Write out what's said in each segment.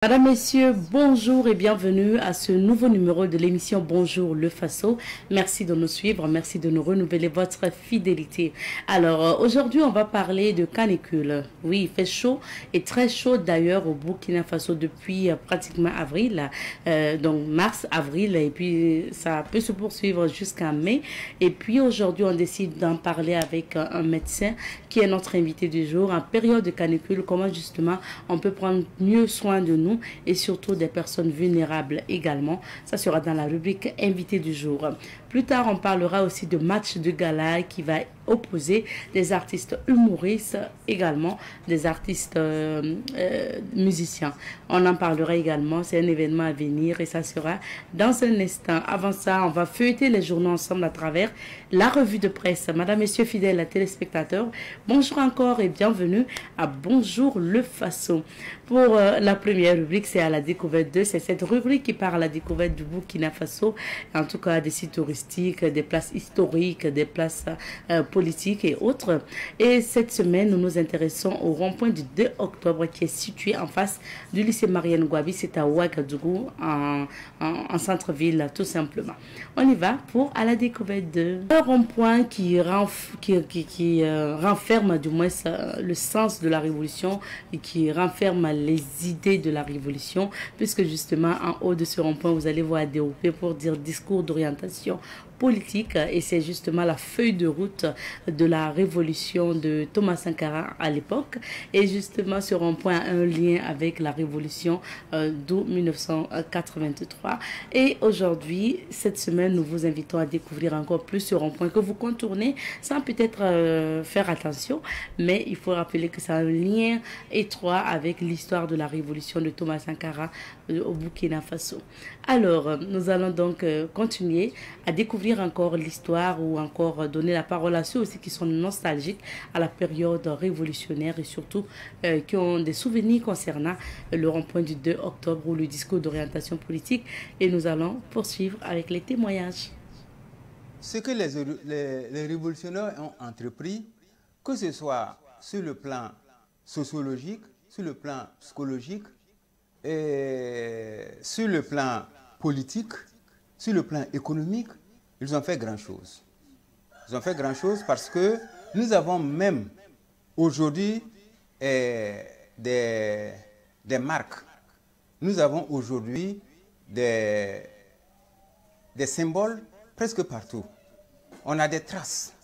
Madame, Messieurs, bonjour et bienvenue à ce nouveau numéro de l'émission Bonjour le Faso. Merci de nous suivre, merci de nous renouveler votre fidélité. Alors, aujourd'hui, on va parler de canicule. Oui, il fait chaud et très chaud d'ailleurs au Burkina Faso depuis pratiquement avril, donc mars, avril, et puis ça peut se poursuivre jusqu'à mai. Et puis aujourd'hui, on décide d'en parler avec un médecin qui est notre invité du jour. En période de canicule, comment justement on peut prendre mieux soin de nous et surtout des personnes vulnérables également. Ça sera dans la rubrique invité du jour. Plus tard, on parlera aussi de match de gala qui va opposer des artistes humoristes, également des artistes musiciens. On en parlera également, c'est un événement à venir et ça sera dans un instant. Avant ça, on va feuilleter les journaux ensemble à travers la revue de presse. Madame, Messieurs, fidèles téléspectateurs, bonjour encore et bienvenue à Bonjour le Faso. Pour la première rubrique, c'est à la découverte de, c'est cette rubrique qui part à la découverte du Burkina Faso, en tout cas des sites touristiques, des places historiques, des places politiques et autres. Et cette semaine, nous nous intéressons au rond-point du 2 octobre qui est situé en face du lycée Marianne Gouabi, c'est à Ouagadougou, en centre-ville, tout simplement. On y va pour à la découverte de un rond-point qui renferme du moins le sens de la révolution et qui renferme les idées de la révolution, puisque justement en haut de ce rond-point, vous allez voir DOP pour dire discours d'orientation politique, et c'est justement la feuille de route de la révolution de Thomas Sankara à l'époque. Et justement, ce rond-point a un lien avec la révolution d'août 1983. Et aujourd'hui, cette semaine, nous vous invitons à découvrir encore plus ce rond-point que vous contournez sans peut-être faire attention, mais il faut rappeler que ça a un lien étroit avec l'histoire de la révolution de Thomas Sankara au Burkina Faso. Alors, nous allons donc continuer à découvrir encore l'histoire ou encore donner la parole à ceux aussi qui sont nostalgiques à la période révolutionnaire et surtout qui ont des souvenirs concernant le rond-point du 2 octobre ou le discours d'orientation politique. Et nous allons poursuivre avec les témoignages. Ce que les révolutionnaires ont entrepris, que ce soit sur le plan sociologique, sur le plan psychologique, et sur le plan politique, sur le plan économique, ils ont fait grand-chose. Ils ont fait grand-chose parce que nous avons même aujourd'hui des marques. Nous avons aujourd'hui des symboles presque partout. On a des traces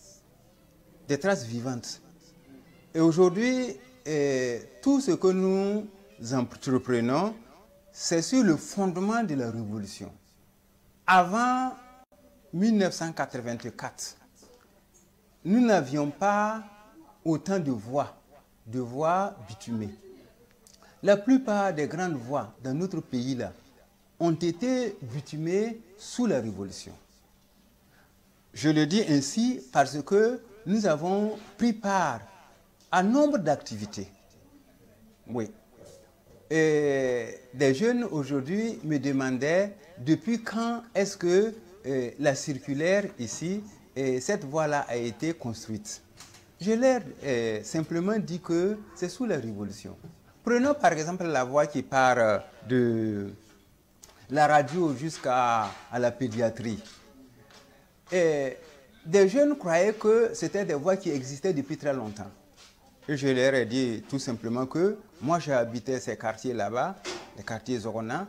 vivantes. Et aujourd'hui, tout ce que nous entreprenons, c'est sur le fondement de la révolution. Avant 1984, nous n'avions pas autant de voies bitumées. La plupart des grandes voies dans notre pays-là ont été bitumées sous la révolution. Je le dis ainsi parce que nous avons pris part à nombre d'activités. Oui. Et des jeunes aujourd'hui me demandaient depuis quand est-ce que la circulaire ici, cette voie-là a été construite. Je leur ai simplement dit que c'est sous la révolution. Prenons par exemple la voie qui part de la radio jusqu'à la pédiatrie. Et des jeunes croyaient que c'était des voies qui existaient depuis très longtemps. Et je leur ai dit tout simplement que moi j'ai habité ces quartiers là-bas, les quartiers Zorona,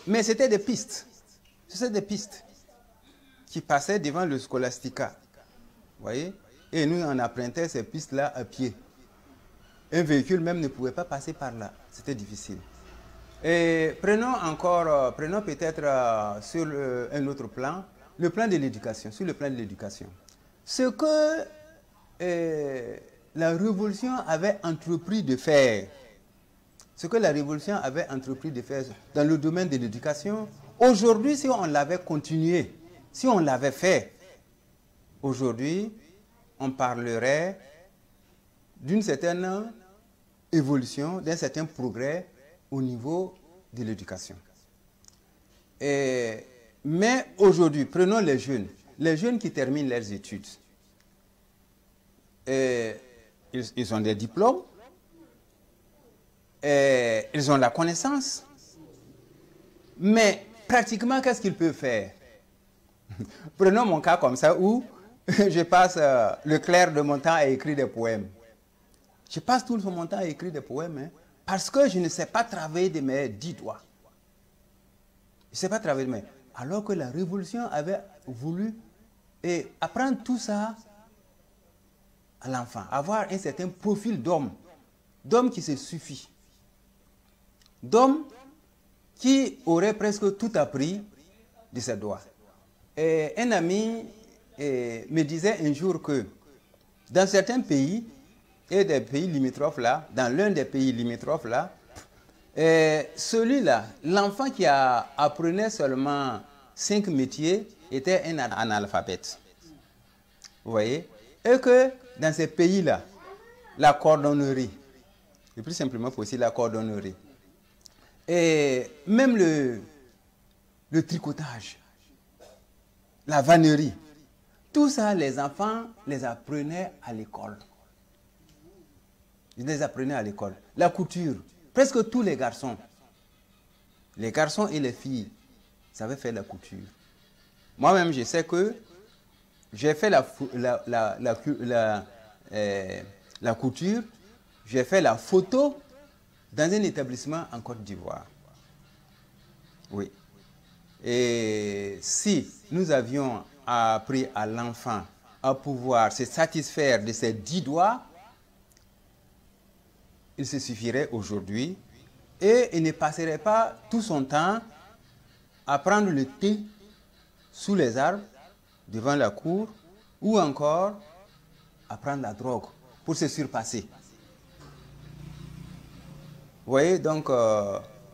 mais c'était des pistes. C'était des pistes qui passaient devant le Scholastica. Vous voyez? Et nous on empruntait ces pistes-là à pied. Un véhicule même ne pouvait pas passer par là. C'était difficile. Et prenons peut-être sur un autre plan, le plan de l'éducation, sur le plan de l'éducation. Ce que la révolution avait entrepris de faire, dans le domaine de l'éducation, aujourd'hui, si on l'avait continué, si on l'avait fait, aujourd'hui, on parlerait d'une certaine évolution, d'un certain progrès au niveau de l'éducation. Mais aujourd'hui, prenons les jeunes qui terminent leurs études. Ils ont des diplômes, ils ont la connaissance, mais pratiquement, qu'est-ce qu'ils peuvent faire? Prenons mon cas comme ça, où je passe le clair de mon temps à écrire des poèmes. Je passe tout mon temps à écrire des poèmes, hein, parce que je ne sais pas travailler de mes 10 doigts. Je ne sais pas travailler de mes... Alors que la Révolution avait voulu apprendre tout ça à l'enfant, avoir un certain profil d'homme qui se suffit, d'homme qui aurait presque tout appris de ses doigts. Et un ami me disait un jour que dans certains pays, et des pays limitrophes là, dans l'un des pays limitrophes là, celui-là, l'enfant qui apprenait seulement 5 métiers était un analphabète. Vous voyez? Et que dans ces pays-là, la cordonnerie, le plus simplement possible, la cordonnerie, et même le tricotage, la vannerie, tout ça, les enfants les apprenaient à l'école. Ils les apprenaient à l'école. La couture, presque tous les garçons et les filles, savaient faire la couture. Moi-même, je sais que j'ai fait la couture, j'ai fait la photo dans un établissement en Côte d'Ivoire. Oui. Et si nous avions appris à l'enfant à pouvoir se satisfaire de ses 10 doigts, il se suffirait aujourd'hui et il ne passerait pas tout son temps à prendre le thé sous les arbres, devant la cour, ou encore à prendre la drogue pour se surpasser. Vous voyez, donc,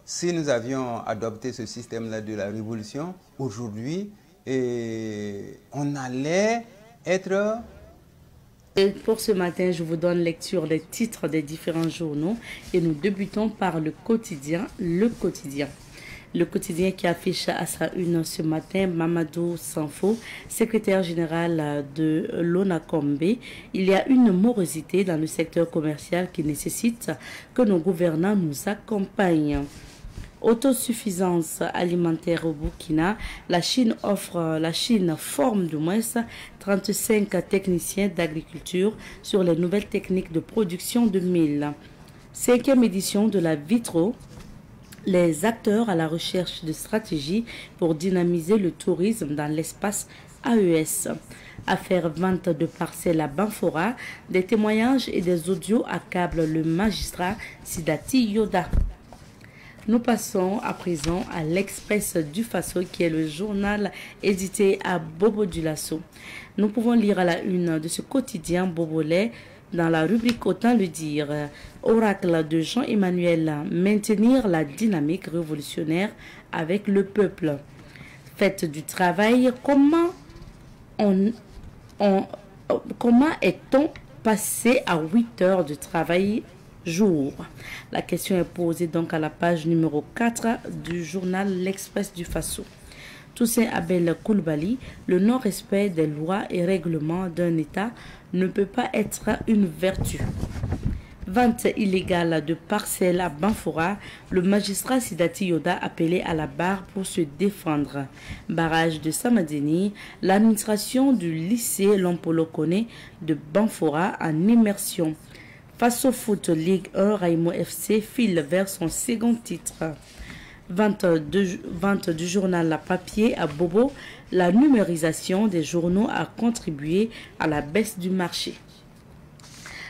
si nous avions adopté ce système-là de la Révolution, aujourd'hui, on allait être... Et pour ce matin, je vous donne lecture des titres des différents journaux et nous débutons par le quotidien. Le quotidien qui affiche à sa une ce matin Mamadou Sanfo, secrétaire général de l'ONACOMB. Il y a une morosité dans le secteur commercial qui nécessite que nos gouvernants nous accompagnent. Autosuffisance alimentaire au Burkina, la Chine forme de moins 35 techniciens d'agriculture sur les nouvelles techniques de production de mil. 5e édition de la Vitro, les acteurs à la recherche de stratégies pour dynamiser le tourisme dans l'espace AES. Affaire vente de parcelles à Banfora, des témoignages et des audios accablent le magistrat Sidati Yoda. Nous passons à présent à l'Express du Faso qui est le journal édité à Bobo Dioulasso. Nous pouvons lire à la une de ce quotidien bobolais dans la rubrique Autant le dire. Oracle de Jean-Emmanuel, maintenir la dynamique révolutionnaire avec le peuple. Fête du travail, comment est-on passé à 8 heures de travail jour? La question est posée donc à la page numéro 4 du journal L'Express du Faso. Toussaint Abel Koulibaly, le non-respect des lois et règlements d'un État ne peut pas être une vertu. Vente illégale de parcelles à Banfora, le magistrat Sidati Yoda appelé à la barre pour se défendre. Barrage de Samadini, l'administration du lycée Lompolo Kone de Banfora en immersion. Faso Foot Ligue 1, Raimo FC file vers son second titre. Vente du journal à papier à Bobo, la numérisation des journaux a contribué à la baisse du marché.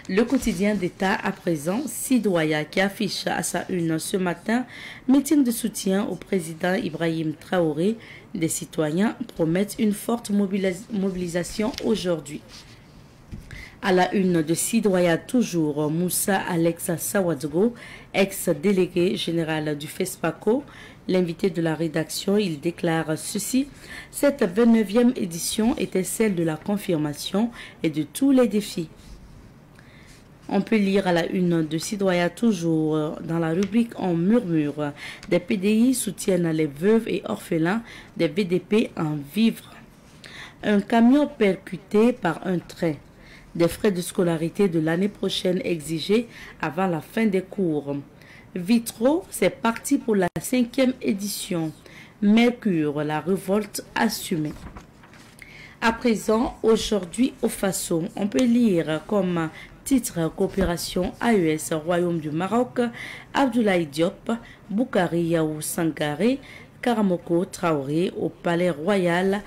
Le quotidien d'État à présent, Sidoya qui affiche à sa une ce matin, meeting de soutien au président Ibrahim Traoré. Des citoyens promettent une forte mobilisation aujourd'hui. À la une de Sidoya toujours, Moussa Alexa Sawadgo, ex-délégué général du FESPACO, l'invité de la rédaction, il déclare ceci: cette 29e édition était celle de la confirmation et de tous les défis. On peut lire à la une de Sidoya toujours, dans la rubrique On murmure, des PDI soutiennent les veuves et orphelins des VDP en vivre. Un camion percuté par un train. Des frais de scolarité de l'année prochaine exigés avant la fin des cours. Vitro, c'est parti pour la 5e édition. Mercure, la révolte assumée. À présent, aujourd'hui au Faso, on peut lire comme titre coopération AES Royaume du Maroc, Abdoulaye Diop, Boukari Yaou Sangaré, Karamoko Traoré au Palais Royal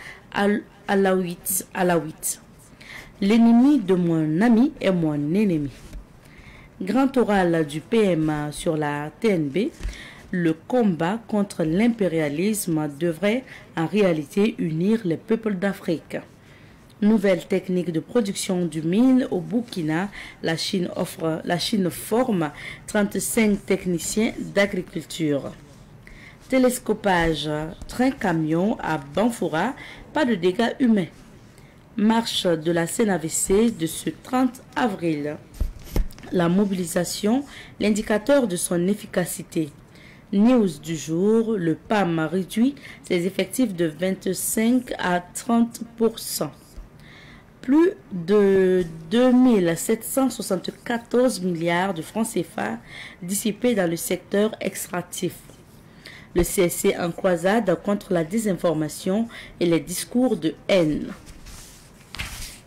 Alaouite. L'ennemi de mon ami est mon ennemi. Grand oral du PM sur la TNB, le combat contre l'impérialisme devrait en réalité unir les peuples d'Afrique. Nouvelle technique de production du mine au Burkina, la Chine forme 35 techniciens d'agriculture. Télescopage, train-camion à Banfoura, pas de dégâts humains. Marche de la CNAVC de ce 30 avril. La mobilisation, l'indicateur de son efficacité. News du jour, le PAM réduit ses effectifs de 25 à 30%. Plus de 2774 milliards de francs CFA dissipés dans le secteur extractif. Le CSC en croisade contre la désinformation et les discours de haine.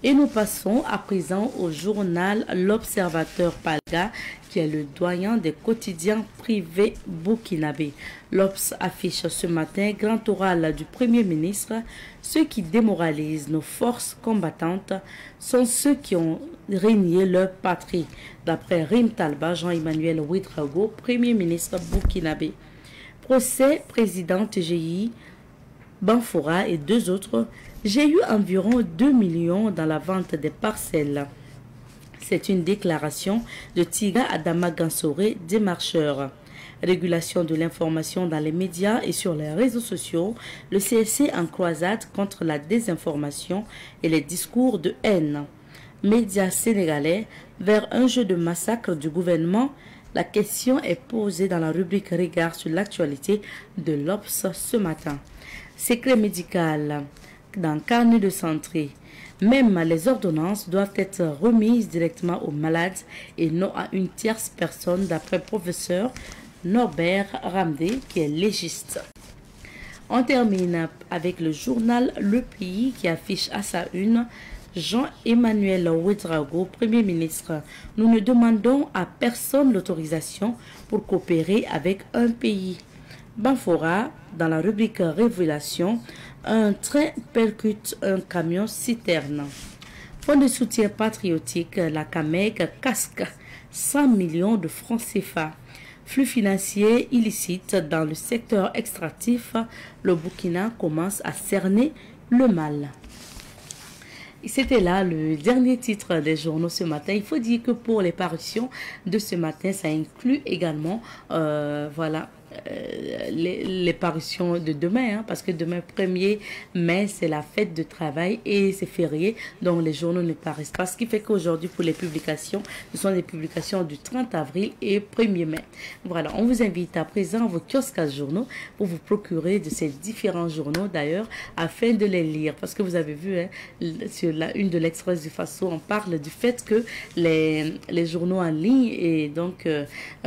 Et nous passons à présent au journal L'Observateur Palga, qui est le doyen des quotidiens privés burkinabés. L'Obs affiche ce matin grand oral du Premier ministre. Ceux qui démoralisent nos forces combattantes sont ceux qui ont régné leur patrie. D'après Rim Talba, Jean-Emmanuel Ouedraogo, Premier ministre burkinabé. Procès président TGI, Banfoura et 2 autres. J'ai eu environ 2 millions dans la vente des parcelles. C'est une déclaration de Tiga Adama Gansoré, démarcheur. Régulation de l'information dans les médias et sur les réseaux sociaux, le CSC en croisade contre la désinformation et les discours de haine. Médias sénégalais, vers un jeu de massacre du gouvernement, la question est posée dans la rubrique Regard sur l'actualité de l'Obs ce matin. Secret médical dans carnet de santé. Même les ordonnances doivent être remises directement aux malades et non à une tierce personne, d'après professeur Norbert Ramdé, qui est légiste. On termine avec le journal Le Pays qui affiche à sa une Jean-Emmanuel Ouedraogo, Premier ministre. Nous ne demandons à personne l'autorisation pour coopérer avec un pays. Banfoura, dans la rubrique Révélation, un train percute un camion citerne. Fonds de soutien patriotique, la CAMEC casque 100 millions de francs CFA. Flux financiers illicites dans le secteur extractif, le Burkina commence à cerner le mal. C'était là le dernier titre des journaux ce matin. Il faut dire que pour les parutions de ce matin, ça inclut également, les parutions de demain, parce que demain 1er mai c'est la fête de travail et c'est férié, donc les journaux ne paraissent pas, ce qui fait qu'aujourd'hui pour les publications, ce sont des publications du 30 avril et 1er mai. Voilà, on vous invite à présent à vos kiosques à journaux pour vous procurer de ces différents journaux d'ailleurs, afin de les lire, parce que vous avez vu sur la une de l'Express du Faso, on parle du fait que les journaux en ligne et donc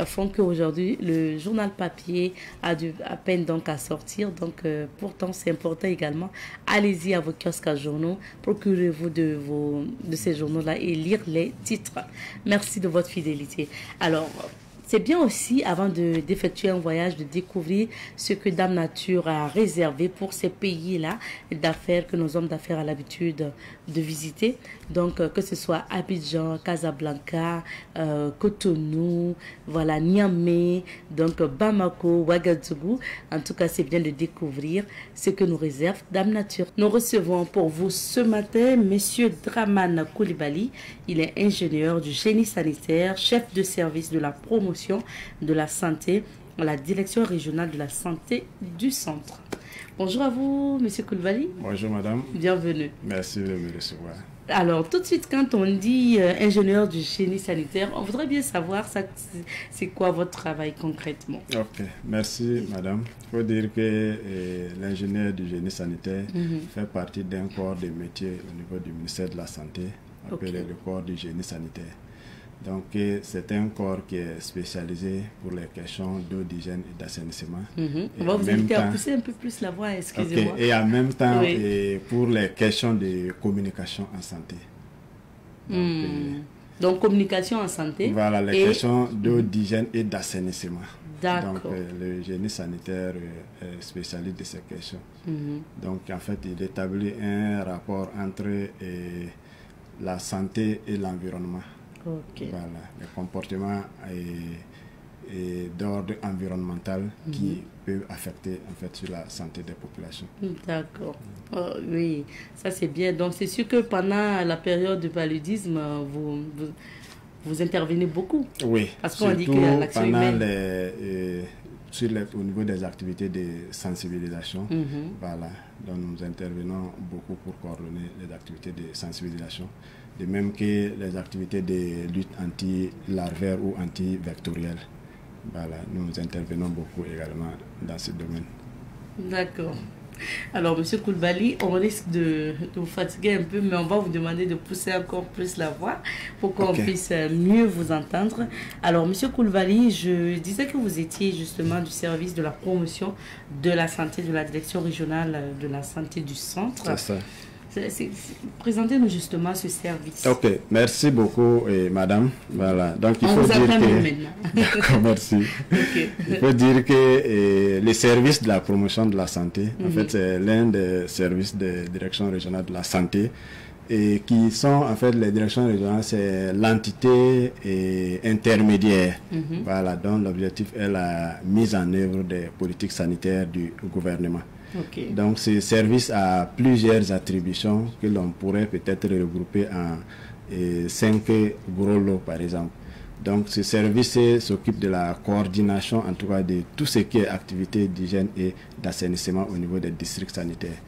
font qu'aujourd'hui le journal papier a à peine donc à sortir, donc pourtant c'est important également. Allez-y à vos kiosques à journaux, procurez-vous de ces journaux-là et lire les titres. Merci de votre fidélité. Alors, c'est bien aussi, avant d'effectuer un voyage, de découvrir ce que Dame Nature a réservé pour ces pays-là d'affaires que nos hommes d'affaires ont l'habitude de visiter. Donc, que ce soit Abidjan, Casablanca, Cotonou, voilà, Niamey, donc Bamako, Ouagadougou. En tout cas, c'est bien de découvrir ce que nous réserve Dame Nature. Nous recevons pour vous ce matin Monsieur Draman Koulibaly. Il est ingénieur du génie sanitaire, chef de service de la promotion de la santé à la direction régionale de la santé du centre. Bonjour à vous, Monsieur Koulibaly. Bonjour, madame. Bienvenue. Merci de me recevoir. Alors, tout de suite, quand on dit ingénieur du génie sanitaire, on voudrait bien savoir c'est quoi votre travail concrètement. Ok, merci, madame. Il faut dire que l'ingénieur du génie sanitaire fait partie d'un corps de métier au niveau du ministère de la Santé, appelé le corps du génie sanitaire. Donc, c'est un corps qui est spécialisé pour les questions d'eau, d'hygiène et d'assainissement. On va vous inviter à pousser un peu plus la voix, excusez-moi. Et en même temps, pour les questions de communication en santé. Donc, communication en santé. Voilà, les questions d'eau, d'hygiène et d'assainissement. D'accord. Donc, le génie sanitaire est spécialiste de ces questions. Donc, en fait, il établit un rapport entre la santé et l'environnement. Voilà, les comportements d'ordre environnemental qui peuvent affecter en fait sur la santé des populations. D'accord. Oui, ça c'est bien. Donc c'est sûr que pendant la période du paludisme, vous intervenez beaucoup. Oui, parce qu'on dit que l'action humaine... au niveau des activités de sensibilisation, voilà, donc nous intervenons beaucoup pour coordonner les activités de sensibilisation, de même que les activités de lutte anti-larvaire ou anti-vectorielle. Voilà, nous intervenons beaucoup également dans ce domaine. D'accord. Alors, M. Koulibaly, on risque de vous fatiguer un peu, mais on va vous demander de pousser encore plus la voix pour qu'on puisse mieux vous entendre. Alors, M. Koulibaly, je disais que vous étiez justement du service de la promotion de la santé de la direction régionale de la santé du centre. C'est ça. Présentez-nous justement ce service. Ok, merci beaucoup, madame. Voilà, donc il faut dire que... D'accord, merci. Il faut dire que le service de la promotion de la santé, en fait, c'est l'un des services de direction régionale de la santé et qui sont, en fait, les directions régionales, c'est l'entité intermédiaire. Voilà, dont l'objectif est la mise en œuvre des politiques sanitaires du gouvernement. Donc ce service a plusieurs attributions que l'on pourrait peut-être regrouper en 5 gros lots par exemple. Donc ce service s'occupe de la coordination en tout cas de tout ce qui est activité d'hygiène et d'assainissement au niveau des districts sanitaires,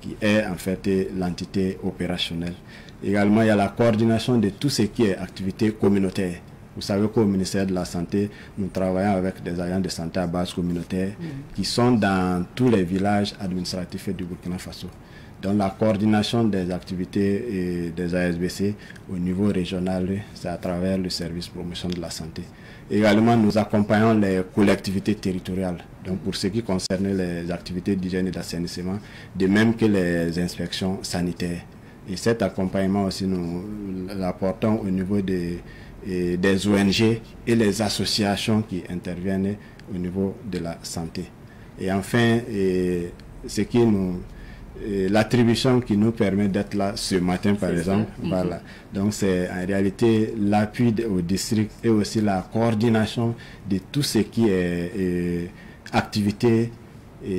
qui est en fait l'entité opérationnelle. Également il y a la coordination de tout ce qui est activité communautaire. Vous savez qu'au ministère de la Santé, nous travaillons avec des agents de santé à base communautaire qui sont dans tous les villages administratifs du Burkina Faso. Donc la coordination des activités et des ASBC au niveau régional, c'est à travers le service promotion de la santé. Également, nous accompagnons les collectivités territoriales. Donc pour ce qui concerne les activités d'hygiène et d'assainissement, de même que les inspections sanitaires. Et cet accompagnement aussi, nous l'apportons au niveau des ONG et les associations qui interviennent au niveau de la santé. Et enfin, l'attribution qui nous permet d'être là ce matin, par exemple, voilà. Donc c'est en réalité l'appui au district et aussi la coordination de tout ce qui est activité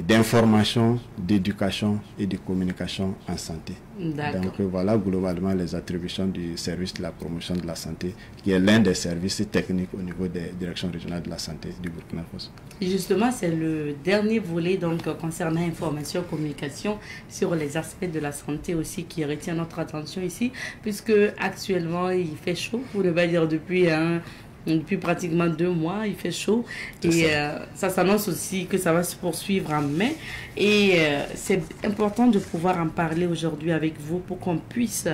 d'information, d'éducation et de communication en santé. Donc voilà globalement les attributions du service de la promotion de la santé, qui est l'un des services techniques au niveau des directions régionales de la santé du Burkina Faso. Et justement, c'est le dernier volet donc concernant information, communication sur les aspects de la santé aussi qui retient notre attention ici, puisque actuellement il fait chaud, pour ne pas dire depuis pratiquement 2 mois, il fait chaud et ça s'annonce aussi que ça va se poursuivre en mai et c'est important de pouvoir en parler aujourd'hui avec vous pour qu'on puisse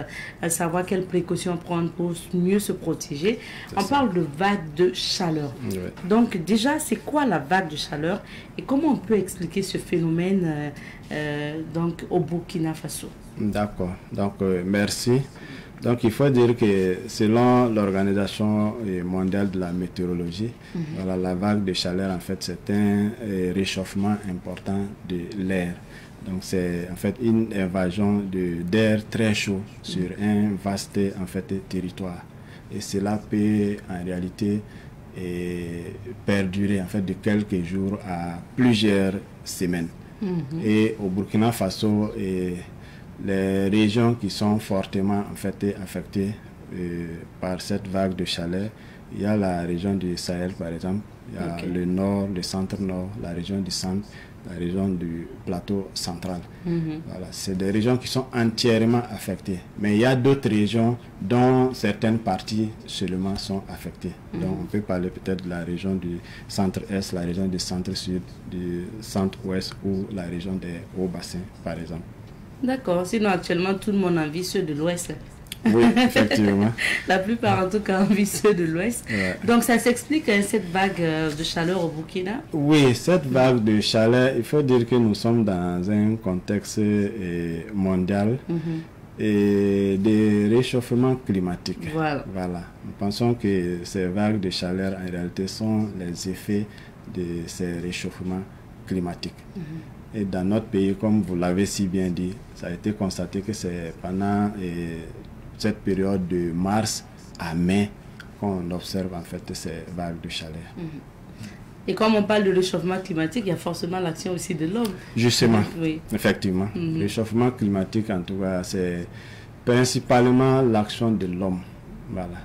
savoir quelles précautions prendre pour mieux se protéger. On parle de vague de chaleur. Donc déjà, c'est quoi la vague de chaleur et comment on peut expliquer ce phénomène donc au Burkina Faso? D'accord, donc merci. Donc il faut dire que selon l'Organisation mondiale de la météorologie, voilà, la vague de chaleur en fait c'est un réchauffement important de l'air. Donc c'est en fait une invasion d'air très chaud sur un vaste en fait territoire. Et cela peut en réalité perdurer en fait de quelques jours à plusieurs semaines. Et au Burkina Faso, les régions qui sont fortement en fait affectées par cette vague de chaleur, il y a la région du Sahel par exemple, il y a le nord, le centre-nord, la région du centre, la région du plateau central. Voilà, c'est des régions qui sont entièrement affectées. Mais il y a d'autres régions dont certaines parties seulement sont affectées. Donc on peut parler peut-être de la région du centre-est, la région du centre-sud, du centre-ouest ou la région des hauts bassins par exemple. D'accord, sinon actuellement tout le monde en vit ceux de l'Ouest. Oui, effectivement. La plupart, en tout cas, ont vu ceux de l'Ouest. Ouais. Donc, ça s'explique, cette vague de chaleur au Burkina? Oui, cette vague de chaleur, il faut dire que nous sommes dans un contexte mondial et de réchauffement climatique. Voilà. Nous pensons que ces vagues de chaleur, en réalité, sont les effets de ces réchauffements climatiques. Et dans notre pays, comme vous l'avez si bien dit, ça a été constaté que c'est pendant cette période de mars à mai qu'on observe en fait ces vagues de chaleur. Et comme on parle de réchauffement climatique, il y a forcément l'action aussi de l'homme. Justement, oui. Effectivement. Le réchauffement climatique, en tout cas, c'est principalement l'action de l'homme. Voilà.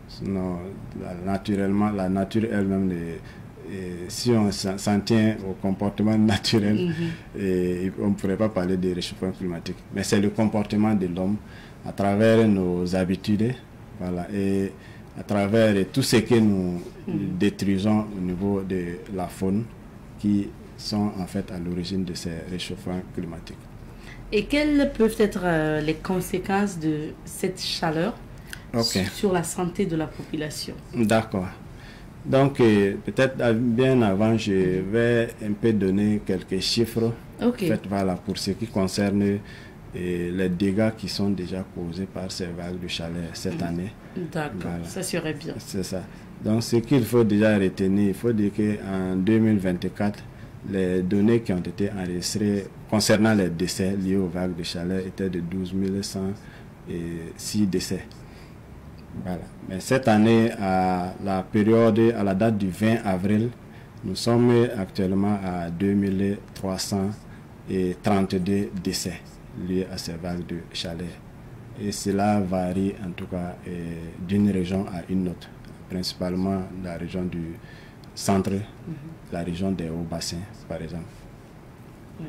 Sinon, naturellement, la nature elle-même, si on s'en tient au comportement naturel, on ne pourrait pas parler de réchauffement climatique. Mais c'est le comportement de l'homme à travers nos habitudes, voilà, et à travers tout ce que nous détruisons au niveau de la faune qui sont en fait à l'origine de ces réchauffements climatiques. Et quelles peuvent être les conséquences de cette chaleur sur la santé de la population? D'accord. Donc, peut-être bien avant, je vais un peu donner quelques chiffres en fait, voilà, pour ce qui concerne les dégâts qui sont déjà causés par ces vagues de chaleur cette année. D'accord, voilà. Ça serait bien. C'est ça. Donc, ce qu'il faut déjà retenir, il faut dire qu'en 2024, les données qui ont été enregistrées concernant les décès liés aux vagues de chaleur étaient de 12 106 décès. Voilà. Mais cette année, à la date du 20 avril, nous sommes actuellement à 2332 décès liés à ces vagues de chaleur. Et cela varie en tout cas d'une région à une autre, principalement la région du centre, la région des hauts bassins, par exemple. Oui.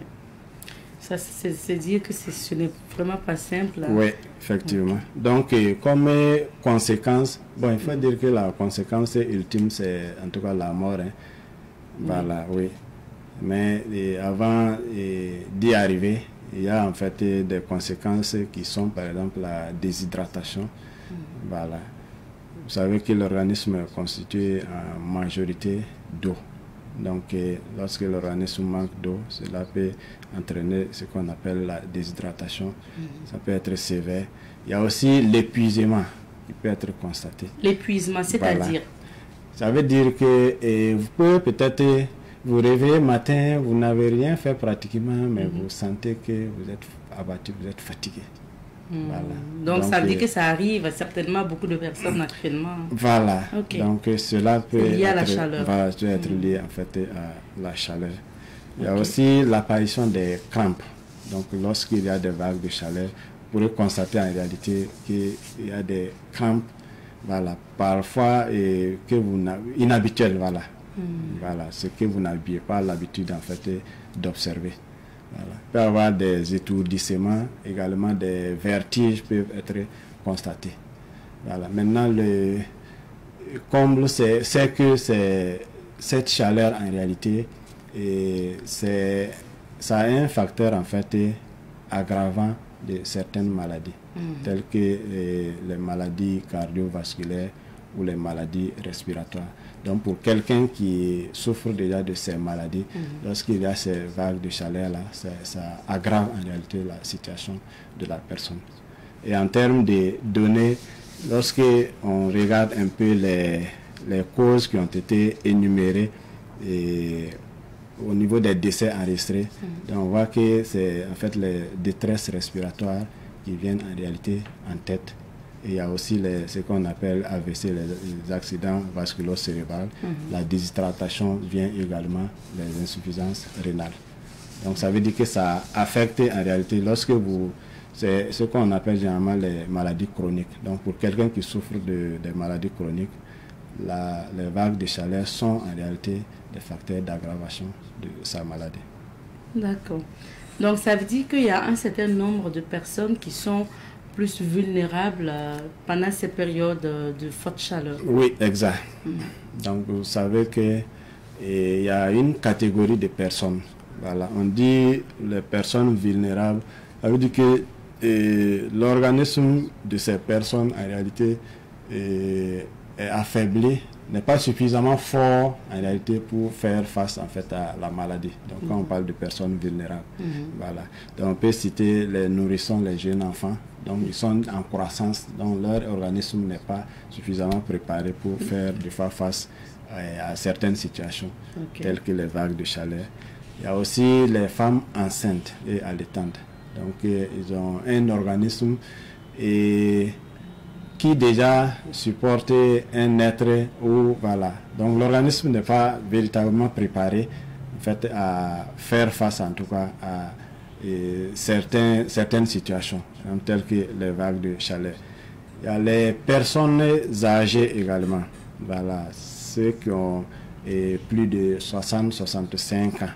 Ça, c'est dire que ce n'est vraiment pas simple. Hein? Oui, effectivement. Donc, comme conséquence, bon, il faut dire que la conséquence ultime, c'est en tout cas la mort. Hein. Voilà, oui. Mais avant d'y arriver, il y a en fait des conséquences qui sont, par exemple, la déshydratation. Voilà. Vous savez que l'organisme est constitué en majorité d'eau. Donc, lorsque l'organisme manque d'eau, cela peut entraîner ce qu'on appelle la déshydratation. Ça peut être sévère. Il y a aussi l'épuisement qui peut être constaté. L'épuisement, c'est-à-dire? Voilà. Ça veut dire que vous pouvez peut-être vous réveiller matin, vous n'avez rien fait pratiquement, mais vous sentez que vous êtes abattu, vous être fatigué. Voilà. Donc ça veut dire que ça arrive à certainement beaucoup de personnes actuellement. Voilà. Donc cela peut lié à la chaleur. Voilà, peut être lié en fait à la chaleur. Il y a aussi l'apparition des crampes. Donc lorsqu'il y a des vagues de chaleur, vous pourrez constater en réalité qu'il y a des crampes, voilà, parfois inhabituelles, voilà. Voilà, ce que vous n'aviez pas l'habitude en fait d'observer. Voilà. Il peut y avoir des étourdissements, également des vertiges peuvent être constatés. Voilà. Maintenant, le comble, c'est que cette chaleur, en réalité, ça a un facteur, en fait, aggravant de certaines maladies, telles que les maladies cardiovasculaires ou les maladies respiratoires. Donc pour quelqu'un qui souffre déjà de ces maladies, lorsqu'il y a ces vagues de chaleur-là, ça aggrave en réalité la situation de la personne. Et en termes de données, lorsqu'on regarde un peu les causes qui ont été énumérées au niveau des décès enregistrés, donc on voit que c'est en fait les détresses respiratoires qui viennent en réalité en tête. Et il y a aussi ce qu'on appelle AVC, les accidents vasculo-cérébraux. La déshydratation vient également, les insuffisances rénales. Donc ça veut dire que ça affecte en réalité, c'est ce qu'on appelle généralement les maladies chroniques. Donc pour quelqu'un qui souffre des maladies chroniques, les vagues de chaleur sont en réalité des facteurs d'aggravation de sa maladie. D'accord. Donc ça veut dire qu'il y a un certain nombre de personnes qui sont plus vulnérables pendant ces périodes de forte chaleur. Oui, exact. Donc vous savez qu'il y a une catégorie de personnes. Voilà. On dit les personnes vulnérables, ça veut dire que l'organisme de ces personnes, en réalité, est affaibli, n'est pas suffisamment fort, en réalité, pour faire face, en fait, à la maladie. Donc, quand on parle de personnes vulnérables, voilà. Donc, on peut citer les nourrissons, les jeunes enfants. Donc, ils sont en croissance, donc leur organisme n'est pas suffisamment préparé pour faire, des fois, face à certaines situations, telles que les vagues de chaleur. Il y a aussi les femmes enceintes et allaitantes. Donc, ils ont un organisme qui déjà supporte un être où, voilà. Donc, l'organisme n'est pas véritablement préparé, en fait, à faire face, en tout cas, à certaines situations, telles que les vagues de chaleur. Il y a les personnes âgées également. Voilà, ceux qui ont plus de 60-65 ans.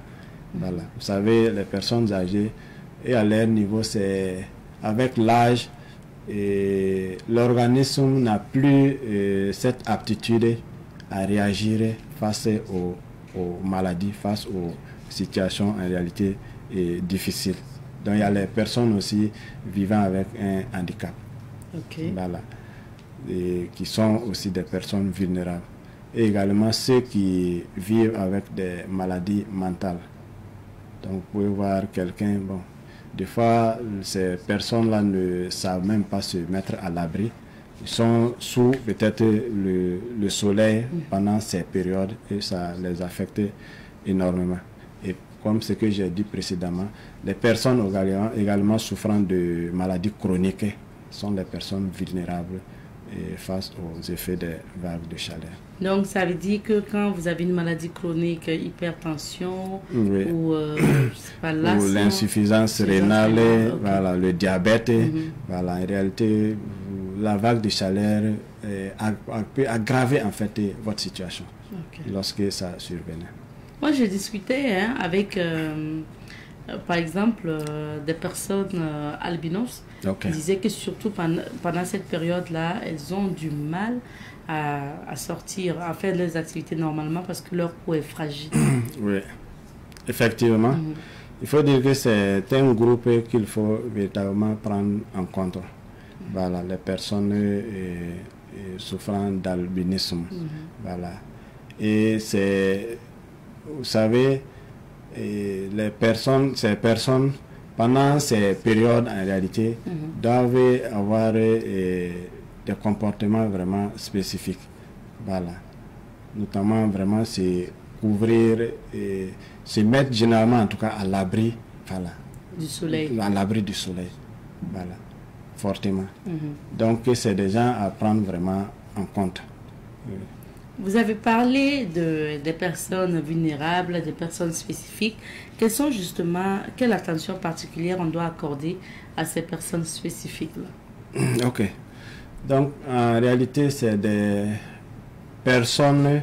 Voilà. Vous savez, les personnes âgées, et à leur niveau, c'est avec l'âge, l'organisme n'a plus cette aptitude à réagir face aux maladies, face aux situations en réalité difficiles. Donc il y a les personnes aussi vivant avec un handicap. Voilà. Qui sont aussi des personnes vulnérables. Et également ceux qui vivent avec des maladies mentales. Donc vous pouvez voir quelqu'un, bon, des fois ces personnes-là ne savent même pas se mettre à l'abri. Ils sont sous peut-être le soleil pendant ces périodes et ça les affecte énormément. Et comme ce que j'ai dit précédemment, les personnes également souffrant de maladies chroniques sont des personnes vulnérables face aux effets des vagues de chaleur. Donc, ça veut dire que quand vous avez une maladie chronique, hypertension ou l'insuffisance rénale, voilà, le diabète, voilà, en réalité, la vague de chaleur peut aggraver en fait votre situation lorsque ça survenait. Moi, je discutais avec, par exemple, des personnes albinos. Ils disaient que surtout pendant cette période-là, elles ont du mal à sortir, à faire leurs activités normalement parce que leur peau est fragile. Oui, effectivement. Il faut dire que c'est un groupe qu'il faut véritablement prendre en compte. Voilà, les personnes souffrant d'albinisme. Voilà. Et c'est, vous savez, ces personnes, pendant ces périodes, en réalité, doivent avoir des comportements vraiment spécifiques. Voilà. Notamment, vraiment, c'est couvrir et se mettre généralement, en tout cas, à l'abri, voilà, du soleil. À l'abri du soleil. Voilà. Fortement. Donc, c'est des gens à prendre vraiment en compte. Vous avez parlé des personnes vulnérables, des personnes spécifiques. Quelle attention particulière on doit accorder à ces personnes spécifiques-là? Ok. Donc, en réalité, c'est des personnes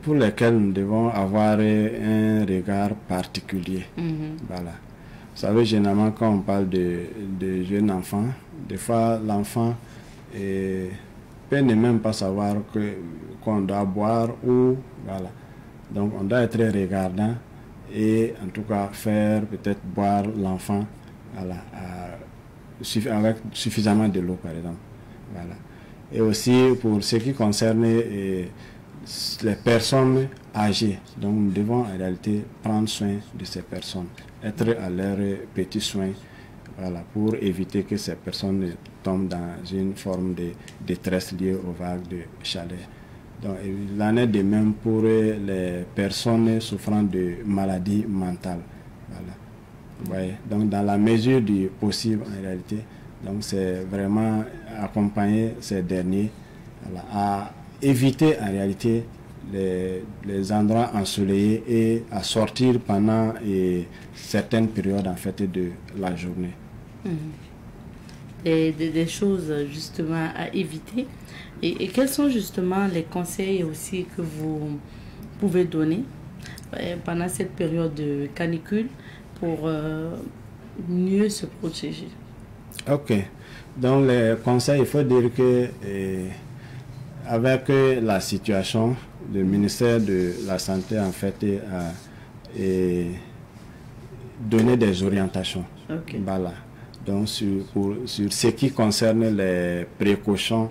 pour lesquelles nous devons avoir un regard particulier. Voilà. Vous savez, généralement, quand on parle de jeunes enfants, des fois, l'enfant peut ne même pas savoir qu'on doit boire ou voilà. Donc on doit être regardant et en tout cas faire peut-être boire l'enfant voilà, avec suffisamment de l'eau par exemple. Voilà. Et aussi pour ce qui concerne les personnes âgées, donc nous devons en réalité prendre soin de ces personnes, être à leurs petits soins. Voilà, pour éviter que ces personnes tombent dans une forme de détresse liée aux vagues de chaleur. Donc, il en est de même pour les personnes souffrant de maladies mentales. Voilà. Ouais. Donc, dans la mesure du possible, en réalité, donc c'est vraiment accompagner ces derniers voilà, à éviter en réalité les endroits ensoleillés et à sortir pendant certaines périodes en fait de la journée. Des choses justement à éviter et quels sont justement les conseils aussi que vous pouvez donner pendant cette période de canicule pour mieux se protéger? Ok, donc les conseils, il faut dire que avec la situation, le ministère de la Santé en fait a donné des orientations. Voilà. Donc sur ce qui concerne les précautions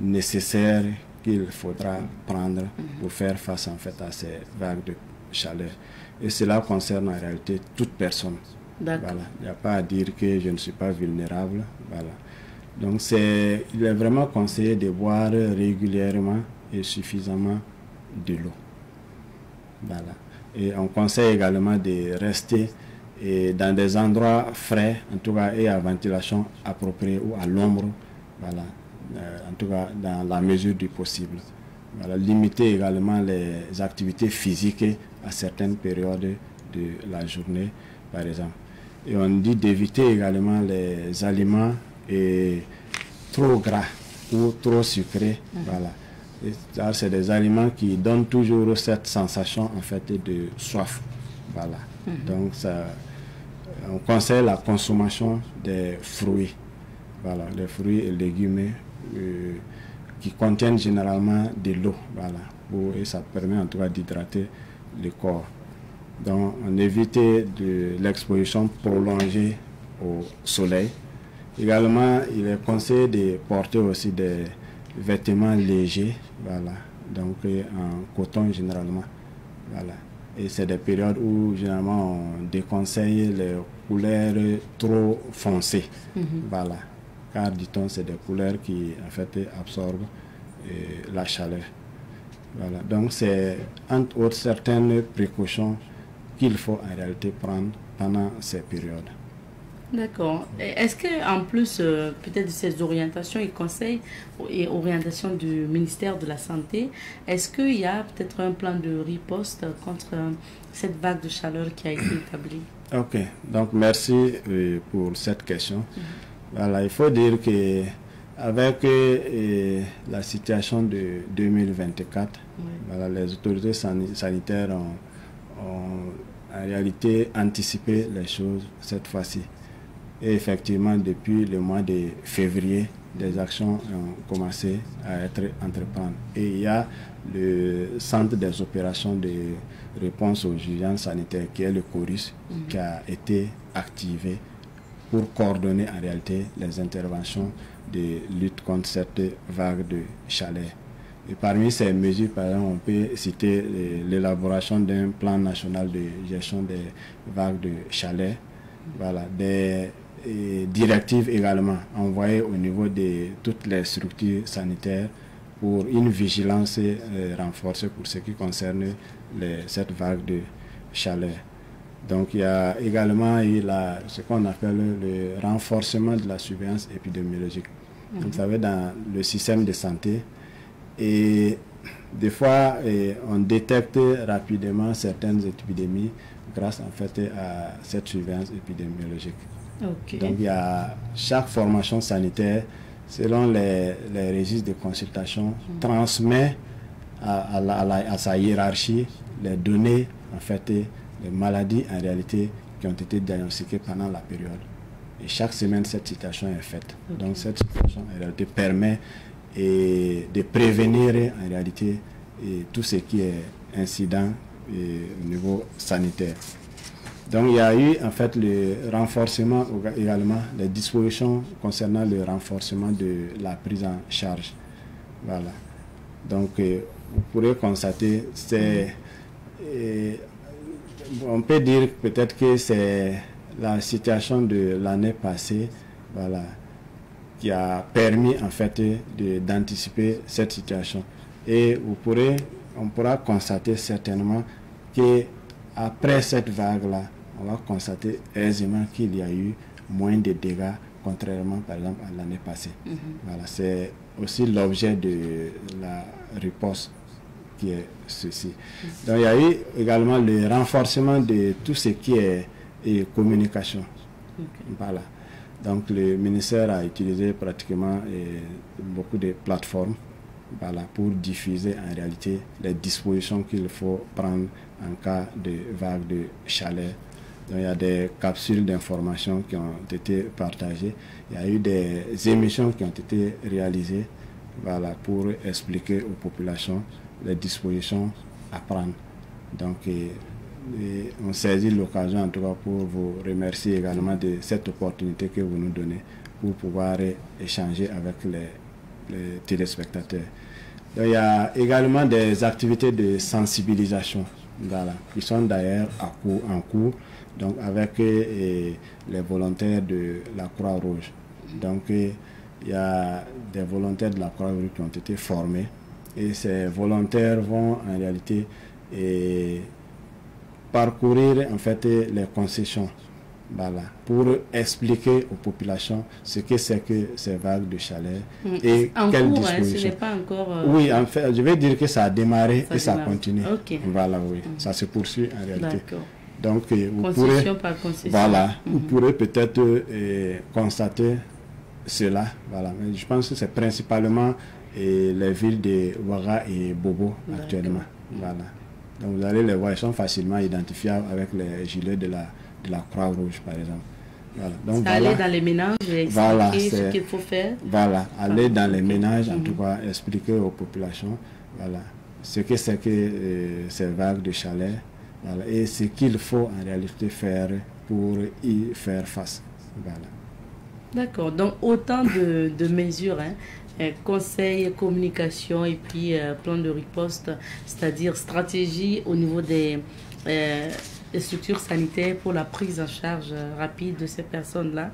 nécessaires qu'il faudra prendre pour faire face en fait à ces vagues de chaleur. Et cela concerne en réalité toute personne. Voilà. Il n'y a pas à dire que je ne suis pas vulnérable. Voilà. Donc il est vraiment conseillé de boire régulièrement et suffisamment de l'eau. Voilà. Et on conseille également de rester dans des endroits frais, en tout cas, et à ventilation appropriée ou à l'ombre. Voilà. En tout cas dans la mesure du possible. Voilà, limiter également les activités physiques à certaines périodes de la journée, par exemple. Et on dit d'éviter également les aliments trop gras ou trop sucrés. Voilà. C'est des aliments qui donnent toujours cette sensation en fait de soif. Voilà. Donc on conseille la consommation des fruits. Voilà, les fruits et légumes qui contiennent généralement de l'eau, voilà, et ça permet en tout cas d'hydrater le corps. Donc on évite de l'exposition prolongée au soleil. Également, il est conseillé de porter aussi des vêtements légers, voilà, donc en coton généralement, voilà. Et c'est des périodes où généralement on déconseille les couleurs trop foncées, voilà. Car, dit-on, c'est des couleurs qui, en fait, absorbent la chaleur. Voilà. Donc, c'est, entre autres, certaines précautions qu'il faut, en réalité, prendre pendant ces périodes. D'accord. Est-ce qu'en plus, peut-être de ces orientations et conseils et orientations du ministère de la Santé, est-ce qu'il y a peut-être un plan de riposte contre cette vague de chaleur qui a été établie? Ok. Donc, merci pour cette question. Voilà, il faut dire que avec la situation de 2024, voilà, les autorités sanitaires ont en réalité anticipé les choses cette fois-ci. Et effectivement, depuis le mois de février, des actions ont commencé à être entreprises. Et il y a le centre des opérations de réponse aux urgences sanitaires, qui est le CORIS, qui a été activé pour coordonner en réalité les interventions de lutte contre cette vague de chaleur. Et parmi ces mesures, par exemple, on peut citer l'élaboration d'un plan national de gestion des vagues de chaleur, voilà, des directives également envoyées au niveau de toutes les structures sanitaires pour une vigilance renforcée pour ce qui concerne cette vague de chaleur. Donc il y a également ce qu'on appelle le renforcement de la surveillance épidémiologique. Vous savez, dans le système de santé, et des fois on détecte rapidement certaines épidémies grâce en fait à cette surveillance épidémiologique. Donc il y a chaque formation sanitaire, selon les registres de consultation, transmet à sa hiérarchie les données en fait, les maladies en réalité qui ont été diagnostiquées pendant la période. Et chaque semaine, cette situation est faite. Donc cette situation en réalité permet de prévenir en réalité tout ce qui est incident au niveau sanitaire. Donc il y a eu en fait le renforcement également, les dispositions concernant le renforcement de la prise en charge. Voilà. Donc vous pourrez constater, on peut dire peut-être que c'est la situation de l'année passée, voilà, qui a permis en fait d'anticiper cette situation. Et on pourra constater certainement que après cette vague-là, on va constater aisément qu'il y a eu moins de dégâts, contrairement par exemple à l'année passée. Voilà, c'est aussi l'objet de la riposte qui est ceci. Donc il y a eu également le renforcement de tout ce qui est communication. Voilà. Donc le ministère a utilisé pratiquement beaucoup de plateformes, voilà, pour diffuser en réalité les dispositions qu'il faut prendre en cas de vague de chaleur. Donc, il y a des capsules d'information qui ont été partagées. Il y a eu des émissions qui ont été réalisées, voilà, pour expliquer aux populations les dispositions à prendre. Donc et on saisit l'occasion en tout cas pour vous remercier également de cette opportunité que vous nous donnez pour pouvoir échanger avec les téléspectateurs. Donc, il y a également des activités de sensibilisation, voilà, qui sont d'ailleurs en cours, donc avec les volontaires de la Croix-Rouge. Donc il y a des volontaires de la Croix-Rouge qui ont été formés et ces volontaires vont en réalité parcourir en fait les concessions, voilà, pour expliquer aux populations ce que c'est que ces vagues de chaleur et quelles dispositions. Ce n'est pas encore... Oui, en fait, je vais dire que ça a démarré et ça démarre. Continue. Okay. Voilà, oui, ça se poursuit en réalité. Donc, vous concession pourrez, par concession. voilà, vous pourrez peut-être constater cela. Voilà, mais je pense que c'est principalement les villes de Ouaga et Bobo actuellement. Voilà. Donc vous allez les voir, ils sont facilement identifiables avec les gilets de la Croix-Rouge, par exemple. Voilà. Donc, aller dans les ménages et expliquer ce qu'il faut faire. Voilà, aller dans les ménages, en tout cas, expliquer aux populations, voilà, ce que c'est que ces vagues de chaleur, voilà, et ce qu'il faut en réalité faire pour y faire face. Voilà. D'accord, donc autant de mesures, hein. Conseil, communication et puis plan de riposte, c'est-à-dire stratégie au niveau des structures sanitaires pour la prise en charge rapide de ces personnes-là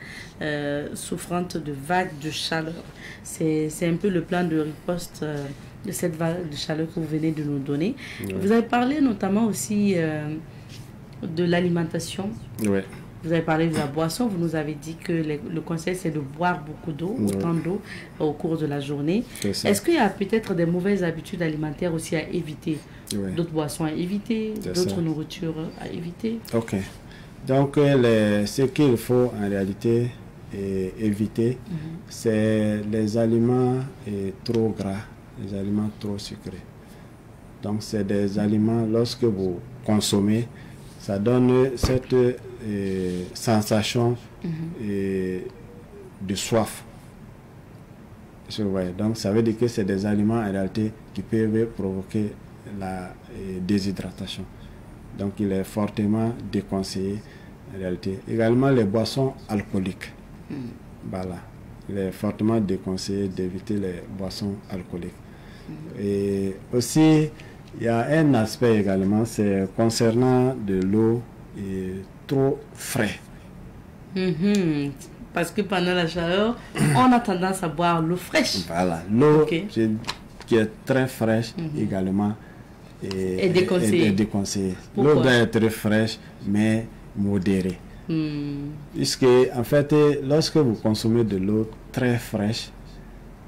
souffrantes de vagues de chaleur. C'est un peu le plan de riposte de cette vague de chaleur que vous venez de nous donner. Oui. Vous avez parlé notamment aussi de l'alimentation. Oui. Vous avez parlé de la boisson, vous nous avez dit que le conseil c'est de boire beaucoup d'eau, autant d'eau au cours de la journée. Est-ce qu'il y a peut-être des mauvaises habitudes alimentaires aussi à éviter? D'autres boissons à éviter, d'autres nourritures à éviter? Ok. Donc ce qu'il faut en réalité éviter, c'est les aliments trop gras, les aliments trop sucrés. Donc c'est des aliments, lorsque vous consommez, ça donne cette sensation de soif. Donc ça veut dire que c'est des aliments en réalité qui peuvent provoquer la déshydratation. Donc il est fortement déconseillé en réalité. Également les boissons alcooliques. Voilà. Il est fortement déconseillé d'éviter les boissons alcooliques. Et aussi, il y a un aspect également, c'est concernant de l'eau trop frais. Parce que pendant la chaleur, on a tendance à boire l'eau fraîche. Voilà, l'eau qui est très fraîche également est déconseillée. L'eau doit être fraîche mais modérée. Puisque en fait, lorsque vous consommez de l'eau très fraîche,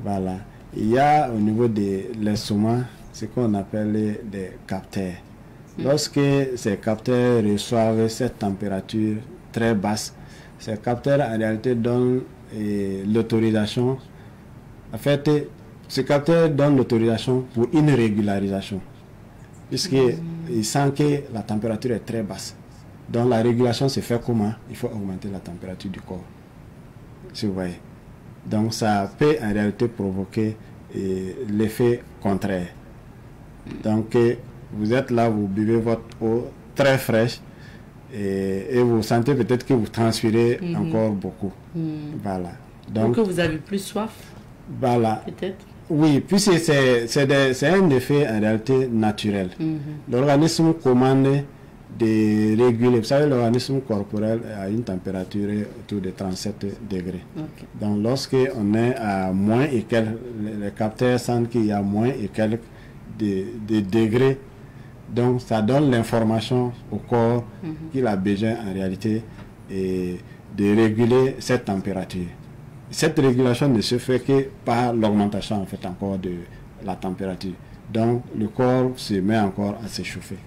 voilà, il y a au niveau de l'estomac ce qu'on appelle des capteurs. Lorsque ces capteurs reçoivent cette température très basse, ces capteurs en réalité donnent l'autorisation. En fait, ces capteurs donnent l'autorisation pour une régularisation, puisqu'ils sentent que la température est très basse. Donc la régulation se fait comment? Il faut augmenter la température du corps. Si vous voyez. Donc ça peut en réalité provoquer l'effet contraire. Donc vous êtes là, vous buvez votre eau très fraîche et vous sentez peut-être que vous transpirez encore beaucoup. Voilà. Donc vous avez plus soif. Voilà. Peut-être. Oui, puis c'est un effet en réalité naturel. L'organisme commande de réguler. Vous savez, l'organisme corporel a une température autour de 37 degrés. Donc lorsque on est à moins et quelques, les capteurs sentent qu'il y a moins et quelques de degrés. Donc ça donne l'information au corps qu'il a besoin en réalité de réguler cette température. Cette régulation ne se fait que par l'augmentation en fait encore de la température. Donc le corps se met encore à s'échauffer.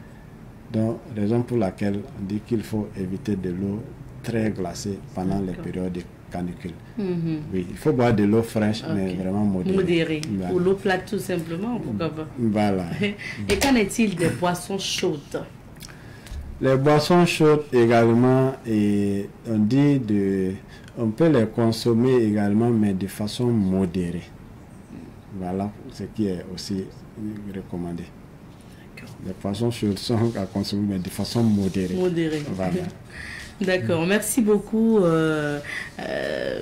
Donc raison pour laquelle on dit qu'il faut éviter de l'eau très glacée pendant les périodes de canicule. Oui, il faut boire de l'eau fraîche mais vraiment modérée. Ou l'eau plate tout simplement. Pourquoi pas. Voilà. Et qu'en est-il des boissons chaudes? Les boissons chaudes également, on dit on peut les consommer également mais de façon modérée. Voilà ce qui est aussi recommandé. Les poissons sont à consommer, mais de façon modérée. Voilà. D'accord. Merci beaucoup,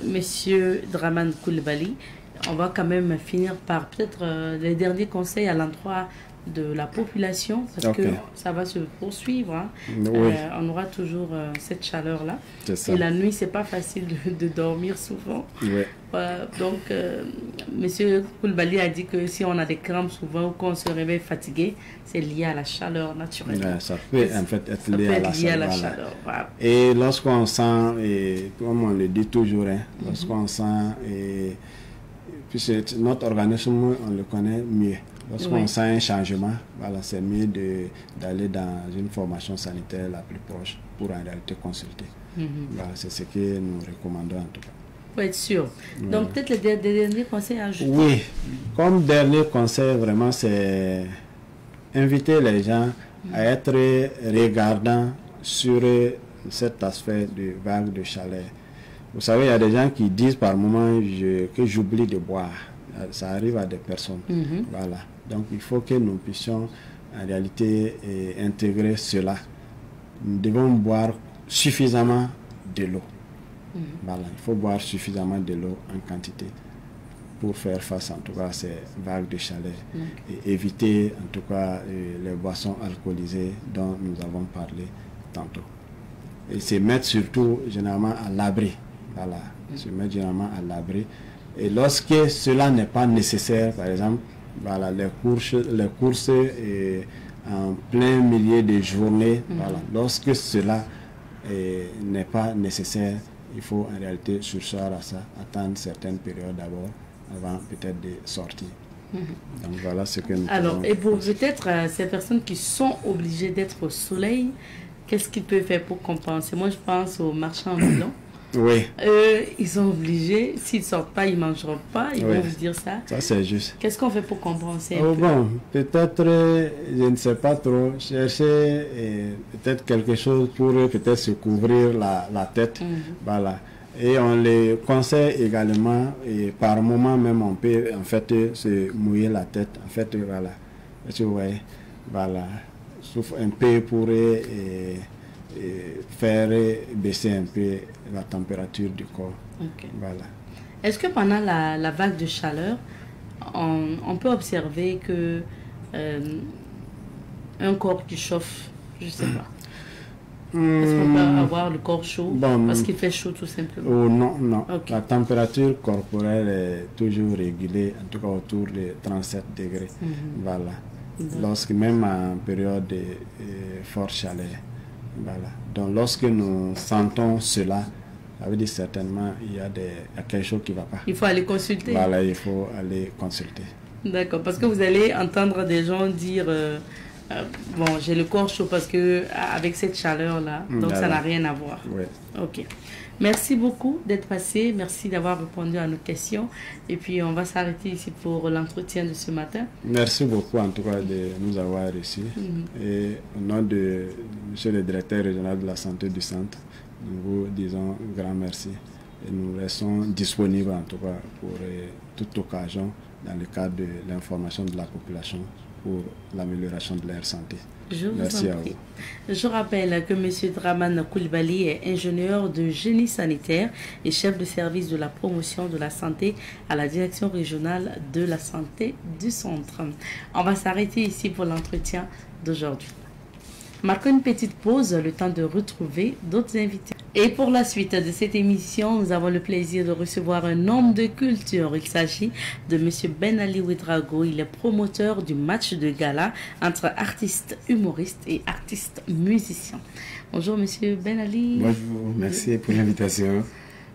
Monsieur Draman Coulibaly. On va quand même finir par peut-être les derniers conseils à l'endroit de la population, parce que ça va se poursuivre. Hein. Oui. On aura toujours cette chaleur-là. Et la nuit, c'est pas facile de dormir souvent. Oui. Donc, Monsieur Coulibaly a dit que si on a des crampes souvent ou qu'on se réveille fatigué, c'est lié à la chaleur naturelle. Ça peut en fait être lié à la chaleur. Voilà. Et lorsqu'on sent, et comme on le dit toujours, hein, lorsqu'on sent, puis notre organisme, on le connaît mieux. Lorsqu'on sent un changement, voilà, c'est mieux d'aller dans une formation sanitaire la plus proche pour en réalité consulter. Voilà, c'est ce que nous recommandons en tout cas. Pour être sûr. Donc peut-être les derniers conseils à ajouter. Oui, comme dernier conseil, vraiment, c'est inviter les gens à être regardants sur cet aspect de vague de chaleur. Vous savez, il y a des gens qui disent par moment que j'oublie de boire. Ça arrive à des personnes. Voilà. Donc, il faut que nous puissions en réalité intégrer cela. Nous devons boire suffisamment de l'eau. Voilà. Il faut boire suffisamment de l'eau en quantité pour faire face en tout cas à ces vagues de chaleur et éviter en tout cas les boissons alcoolisées dont nous avons parlé tantôt. Et se mettre surtout généralement à l'abri. Voilà. Se mettre généralement à l'abri. Et lorsque cela n'est pas nécessaire, par exemple, voilà, les courses en plein milieu de journée, voilà, lorsque cela n'est pas nécessaire, il faut en réalité surseoir à ça, attendre certaines périodes d'abord, avant peut-être de sortir. Donc voilà ce que nous Alors, et pour peut-être ces personnes qui sont obligées d'être au soleil, qu'est-ce qu'ils peuvent faire pour compenser? Moi, je pense aux marchands ambulants. Oui. Ils sont obligés, s'ils ne sortent pas, ils ne mangeront pas, ils vont vous dire ça. Ça, c'est juste. Qu'est-ce qu'on fait pour compenser bon, peut-être, je ne sais pas trop, chercher peut-être quelque chose pour peut-être se couvrir la tête. Voilà. Et on les conseille également, et par moment même, on peut en fait se mouiller la tête. En fait, voilà. Tu vois, voilà. Souffle un peu pour faire baisser un peu la température du corps. Voilà. Est-ce que pendant la vague de chaleur, on peut observer que un corps qui chauffe, je ne sais pas, est-ce qu'on peut avoir le corps chaud parce qu'il fait chaud tout simplement? Non. La température corporelle est toujours régulée, en tout cas autour de 37 degrés. Voilà. Lorsque même en période de forte chaleur. Voilà. Donc lorsque nous sentons cela, ça veut dire certainement il y a quelque chose qui ne va pas. Il faut aller consulter. Voilà, il faut aller consulter. D'accord, parce que vous allez entendre des gens dire bon, j'ai le corps chaud parce que avec cette chaleur là, donc ça n'a rien à voir. Oui. Ok. Merci beaucoup d'être passé, merci d'avoir répondu à nos questions. Et puis on va s'arrêter ici pour l'entretien de ce matin. Merci beaucoup en tout cas de nous avoir reçus. Et au nom de monsieur le directeur régional de la santé du centre, nous vous disons un grand merci. Et nous restons disponibles en tout cas pour toute occasion dans le cadre de l'information de la population pour l'amélioration de leur santé. Merci à vous. Je rappelle que M. Draman Coulibaly est ingénieur de génie sanitaire et chef de service de la promotion de la santé à la direction régionale de la santé du centre. On va s'arrêter ici pour l'entretien d'aujourd'hui. Marquons une petite pause, le temps de retrouver d'autres invités. Et pour la suite de cette émission, nous avons le plaisir de recevoir un homme de culture. Il s'agit de M. Ben Ali Ouedraogo. Il est promoteur du match de gala entre artistes humoristes et artistes musiciens. Bonjour M. Ben Ali. Bonjour, merci pour l'invitation.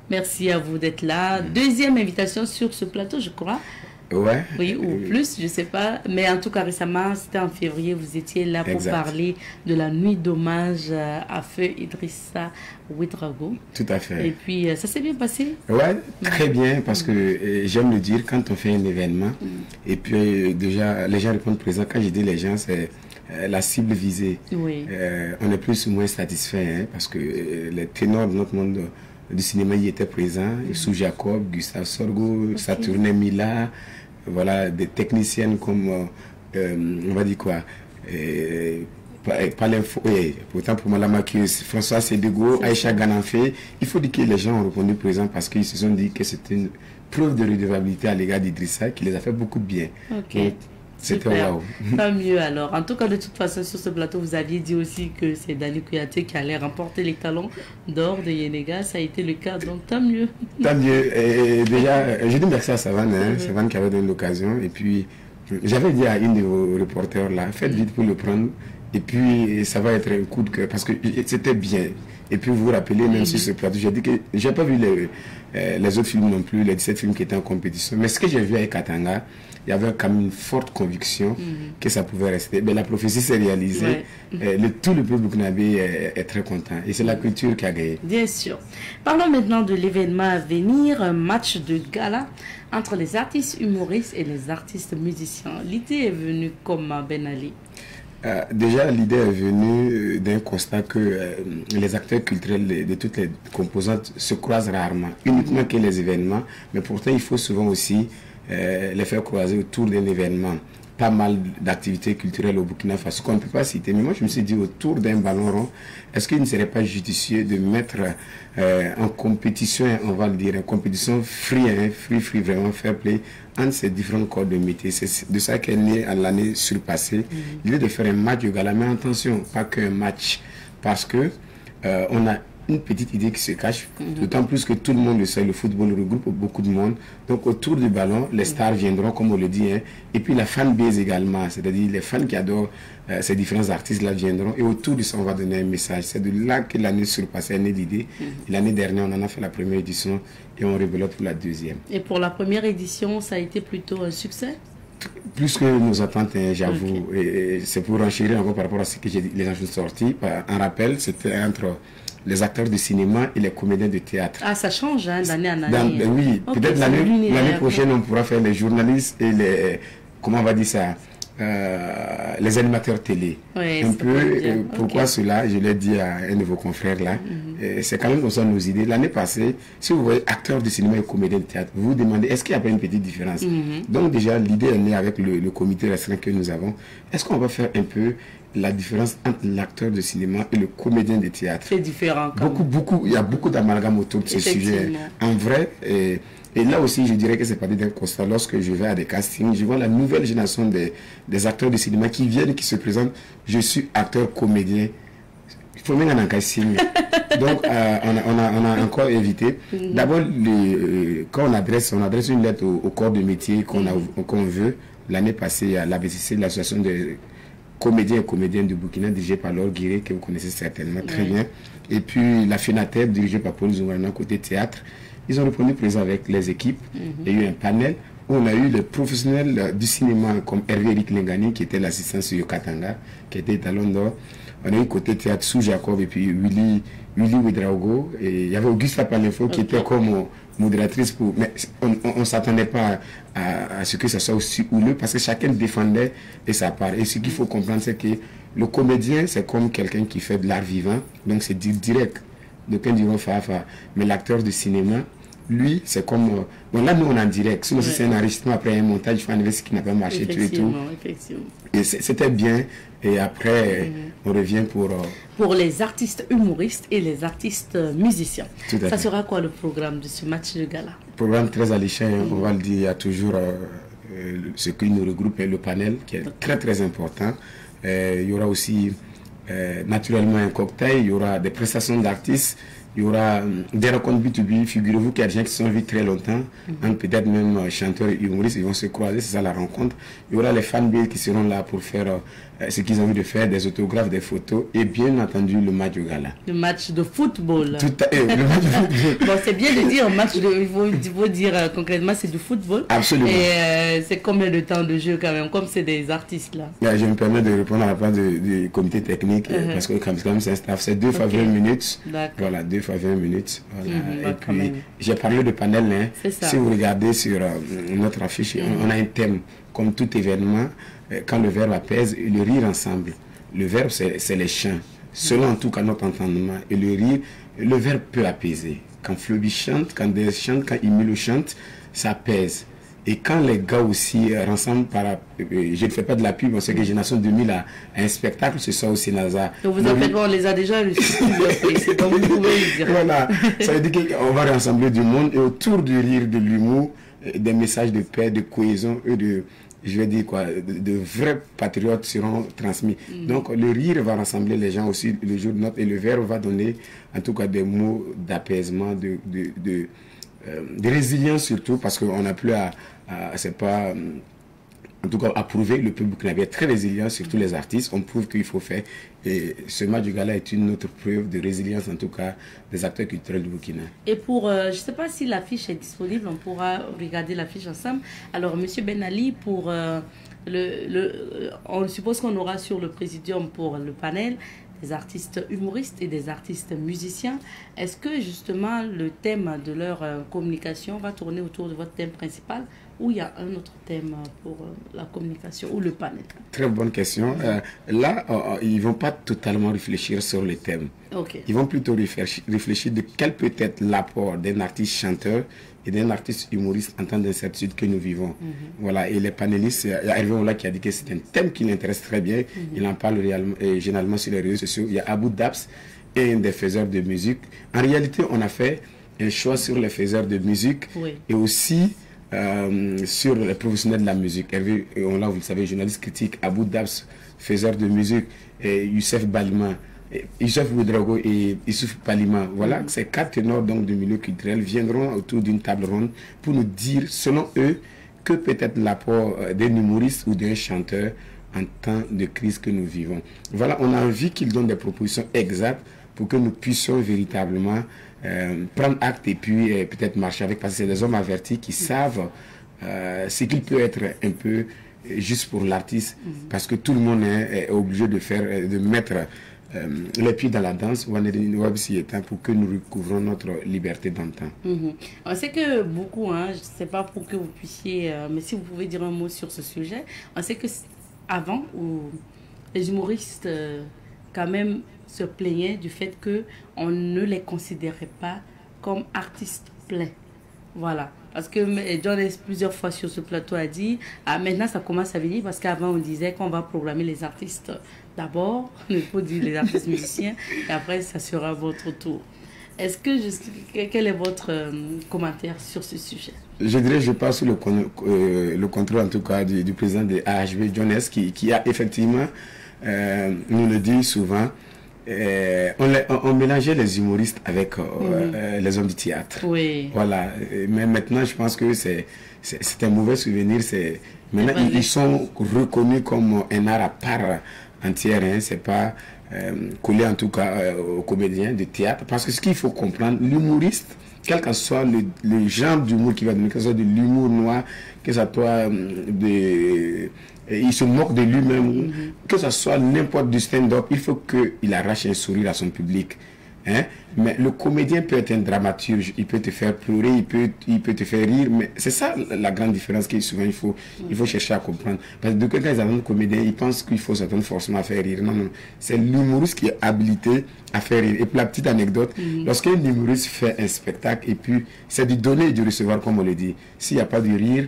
Merci à vous d'être là. Deuxième invitation sur ce plateau, je crois. Ouais. Oui, ou plus, je ne sais pas. Mais en tout cas, récemment, c'était en février, vous étiez là pour parler de la nuit d'hommage à Feu Idrissa Ouedraogo. Tout à fait. Et puis, ça s'est bien passé? Ouais, très bien, parce que j'aime le dire, quand on fait un événement, et puis déjà, les gens répondent présent. Quand je dis les gens, c'est la cible visée. Oui. On est plus ou moins satisfait, hein, parce que les ténors de notre monde du cinéma y étaient présents. Sous Jacob, Gustave Sorgo, Saturne Mila, voilà, des techniciennes comme, on va dire quoi, pas l'info, pourtant pour Malama François Sédego, Aïcha Gananfé, il faut dire que les gens ont répondu présent parce qu'ils se sont dit que c'était une preuve de redevabilité à l'égard d'Idrissa qui les a fait beaucoup de bien. C'était waouh. Tant mieux alors. En tout cas, de toute façon, sur ce plateau, vous aviez dit aussi que c'est Dani Kouyaté qui allait remporter les talons d'or de Yenega. Ça a été le cas, donc tant mieux. Tant mieux. Et déjà, je dis merci à Savane, Savane qui avait donné l'occasion. Et puis, j'avais dit à une de vos reporters là, faites vite pour le prendre. Et puis, ça va être un coup de cœur parce que c'était bien. Et puis, vous vous rappelez, même sur ce plateau, j'ai dit que j'ai pas vu les autres films non plus, les 17 films qui étaient en compétition. Mais ce que j'ai vu avec Katanga, il y avait quand même une forte conviction que ça pouvait rester. Mais la prophétie s'est réalisée. Tout le peuple burkinabé est très content. Et c'est la culture qui a gagné. Bien sûr. Parlons maintenant de l'événement à venir, un match de gala entre les artistes humoristes et les artistes musiciens. L'idée est venue comme Ben Ali. Déjà, l'idée est venue d'un constat que les acteurs culturels de toutes les composantes se croisent rarement, uniquement que les événements, mais pourtant il faut souvent aussi les faire croiser autour d'un événement. Pas mal d'activités culturelles au Burkina Faso qu'on ne peut pas citer, mais moi je me suis dit autour d'un ballon rond, est-ce qu'il ne serait pas judicieux de mettre en compétition, on va le dire, en compétition free, vraiment fair play, entre ces différents corps de métier. C'est de ça qu'est né à l'année surpassée. L'idée de faire un match de gala, mais attention, pas qu'un match, parce que on a une petite idée qui se cache, d'autant plus que tout le monde le sait, le football regroupe beaucoup de monde. Donc autour du ballon, les stars viendront, comme on le dit, et puis la fanbase également, c'est-à-dire les fans qui adorent ces différents artistes-là viendront, et autour de ça, on va donner un message. C'est de là que l'année surpassée est née l'idée. L'année dernière, on en a fait la première édition, et on rebelote pour la deuxième. Et pour la première édition, ça a été plutôt un succès? Plus que nos attentes, j'avoue. Et c'est pour enchérir encore par rapport à ce que j'ai dit, les gens sont sortis. Un rappel, c'était entre les acteurs de cinéma et les comédiens de théâtre. Ah, ça change d'année en année. Oui, peut-être l'année prochaine, on pourra faire les journalistes et les, comment on va dire ça, les animateurs télé. Un peu, pourquoi cela, je l'ai dit à un de vos confrères là, c'est quand même comme ça nos idées. L'année passée, si vous voyez acteurs de cinéma et comédiens de théâtre, vous vous demandez, est-ce qu'il n'y a pas une petite différence? Donc déjà, l'idée est née avec le comité restreint que nous avons. Est-ce qu'on va faire un peu la différence entre l'acteur de cinéma et le comédien de théâtre? C'est différent. Il y a beaucoup d'amalgame autour de ce sujet. En vrai, et là aussi, je dirais que c'est parti d'un constat. Lorsque je vais à des castings, je vois la nouvelle génération des acteurs de cinéma qui viennent, qui se présentent. Je suis acteur, comédien. Il faut même un casting. Donc, on a encore évité. D'abord, quand on adresse une lettre au corps de métier qu'on veut. L'année passée, à l'ABCC, l'association de comédiens et comédiennes du Burkina, dirigée par Laure Guiré, que vous connaissez certainement très bien. Et puis, la FENATEB, dirigée par Paul Zoumarana, côté théâtre. Ils ont répondu présent avec les équipes. Il y a eu un panel où on a eu les professionnels du cinéma comme Hervé Eric Lengani, qui était l'assistant sur Katanga, qui était à Londres. On a eu côté théâtre Sou Jacob et puis Willy Ouedraogo. Et il y avait Augusta Palinfo qui était comme modératrice. Mais on ne s'attendait pas à ce que ça soit aussi houleux parce que chacun défendait et sa part. Et ce qu'il faut comprendre, c'est que le comédien, c'est comme quelqu'un qui fait de l'art vivant. Donc c'est direct. D'aucuns diront Fafa. Mais l'acteur de cinéma, lui, c'est comme... bon, là, nous, on est en direct. Sinon, si c'est un enregistrement après un montage, il faut enlever ce qui n'a pas marché, tout et tout. Et c'était bien. Et après, on revient pour les artistes humoristes et les artistes musiciens. Ça sera quoi le programme de ce match de gala? Programme très alléchant, on va le dire. Il y a toujours ce qui nous regroupe, le panel, qui est très, très important. Il y aura aussi, naturellement, un cocktail. Il y aura des prestations d'artistes. Il y aura des rencontres B2B. Figurez-vous qu'il y a des gens qui sont vus très longtemps, peut-être même chanteurs et humoristes, ils vont se croiser, c'est ça la rencontre. Il y aura les fanbases qui seront là pour faire ce qu'ils ont envie de faire, des autographes, des photos, et bien entendu le match de gala. Le match de football. Le match de football. Bon, c'est bien de dire match il faut dire concrètement c'est du football. Absolument. Et c'est combien de temps de jeu quand même, comme c'est des artistes là? Je me permets de répondre à la place du comité technique, parce que quand même c'est un staff, c'est 2 fois 20 minutes. Voilà, 2 fois 20 minutes. Voilà. Et puis, j'ai parlé de panel. Si vous regardez sur notre affiche, on a un thème. Comme tout événement, quand le verbe apaise, le rire ensemble. Le verbe, c'est les chants. Selon en tout cas notre entendement. Et le rire, le verbe peut apaiser. Quand Fleuby chante, quand Des chante, quand Emile chante, ça apaise. Et quand les gars aussi rassemblent je ne fais pas de la pub, on sait que Génération 2000 a un spectacle, ce soir au Sénasa. Donc vous en faites, on les a déjà c'est comme vous pouvez le dire. Voilà, ça veut dire qu'on va rassembler du monde et autour du rire, de l'humour, des messages de paix, de cohésion et je vais dire quoi, de vrais patriotes seront transmis. Donc le rire va rassembler les gens aussi le jour de notre, et le verre va donner en tout cas des mots d'apaisement, de résilience surtout, parce qu'on n'a plus c'est pas en tout cas à prouver. Le peuple burkinabé est très résilient, surtout les artistes. On prouve qu'il faut faire, et ce match du gala est une autre preuve de résilience en tout cas des acteurs culturels du Burkina. Et pour, je ne sais pas si l'affiche est disponible, on pourra regarder l'affiche ensemble. Alors Monsieur Ben Ali, pour on suppose qu'on aura sur le présidium pour le panel des artistes humoristes et des artistes musiciens. Est-ce que justement le thème de leur communication va tourner autour de votre thème principal, ou il y a un autre thème pour la communication ou le panel? Très bonne question. Là, ils ne vont pas totalement réfléchir sur le thème. Okay. Ils vont plutôt réfléchir de quel peut être l'apport d'un artiste chanteur et d'un artiste humoriste en temps d'incertitude que nous vivons. Voilà, et les panélistes, il y a Hervé Ola qui a dit que c'est un thème qui l'intéresse très bien. Il en parle généralement sur les réseaux sociaux. Il y a Abou Dabs, un des faiseurs de musique. En réalité, on a fait un choix sur les faiseurs de musique, et aussi sur les professionnels de la musique. Hervé Ola, vous le savez, journaliste critique, Abou Dabs, faiseur de musique, et Youssef Balima, Youssef Ouedraogo et Issouf Palima. Voilà, ces 4 ténors donc du milieu culturel viendront autour d'une table ronde pour nous dire, selon eux, que peut être l'apport d'un humoriste ou d'un chanteur en temps de crise que nous vivons. Voilà, on a envie qu'ils donnent des propositions exactes pour que nous puissions véritablement prendre acte et puis peut-être marcher avec, parce que c'est des hommes avertis qui savent ce qu'il peut être un peu juste pour l'artiste, parce que tout le monde est obligé de mettre les pieds dans la danse pour que nous recouvrons notre liberté d'antan. On sait que beaucoup, je ne sais pas pour que vous puissiez, mais si vous pouvez dire un mot sur ce sujet, on sait que avant, les humoristes quand même se plaignaient du fait qu'on ne les considérait pas comme artistes pleins. Voilà. Parce que John plusieurs fois sur ce plateau a dit, maintenant ça commence à venir, parce qu'avant on disait qu'on va programmer les artistes d'abord, il faut dire les artistes musiciens, et après ça sera votre tour. Est-ce que quel est votre commentaire sur ce sujet? Je dirais, je passe sous le contrôle en tout cas du président de AHB, John qui a effectivement, nous le dit souvent, on mélangeait les humoristes avec les hommes du théâtre. Oui. Voilà. Mais maintenant, je pense que c'est un mauvais souvenir. Maintenant, ils sont reconnus comme un art à part entière. C'est pas collé en tout cas aux comédiens de théâtre. Parce que ce qu'il faut comprendre, l'humoriste, quel que soit le genre d'humour qui va donner, que ce soit de l'humour noir, que ce soit il se moque de lui-même, que ce soit n'importe du stand-up, il faut qu'il arrache un sourire à son public. Mais le comédien peut être un dramaturge, il peut te faire pleurer, il peut te faire rire, mais c'est ça la grande différence que souvent il faut chercher à comprendre. Parce que quand ils entendent comédien, ils pensent qu'il faut s'attendre forcément à faire rire. Non, non, c'est l'humoriste qui est habilité à faire rire. Et pour la petite anecdote, lorsqu'un humoriste fait un spectacle, et puis c'est du donner et du recevoir, comme on le dit. S'il n'y a pas de rire,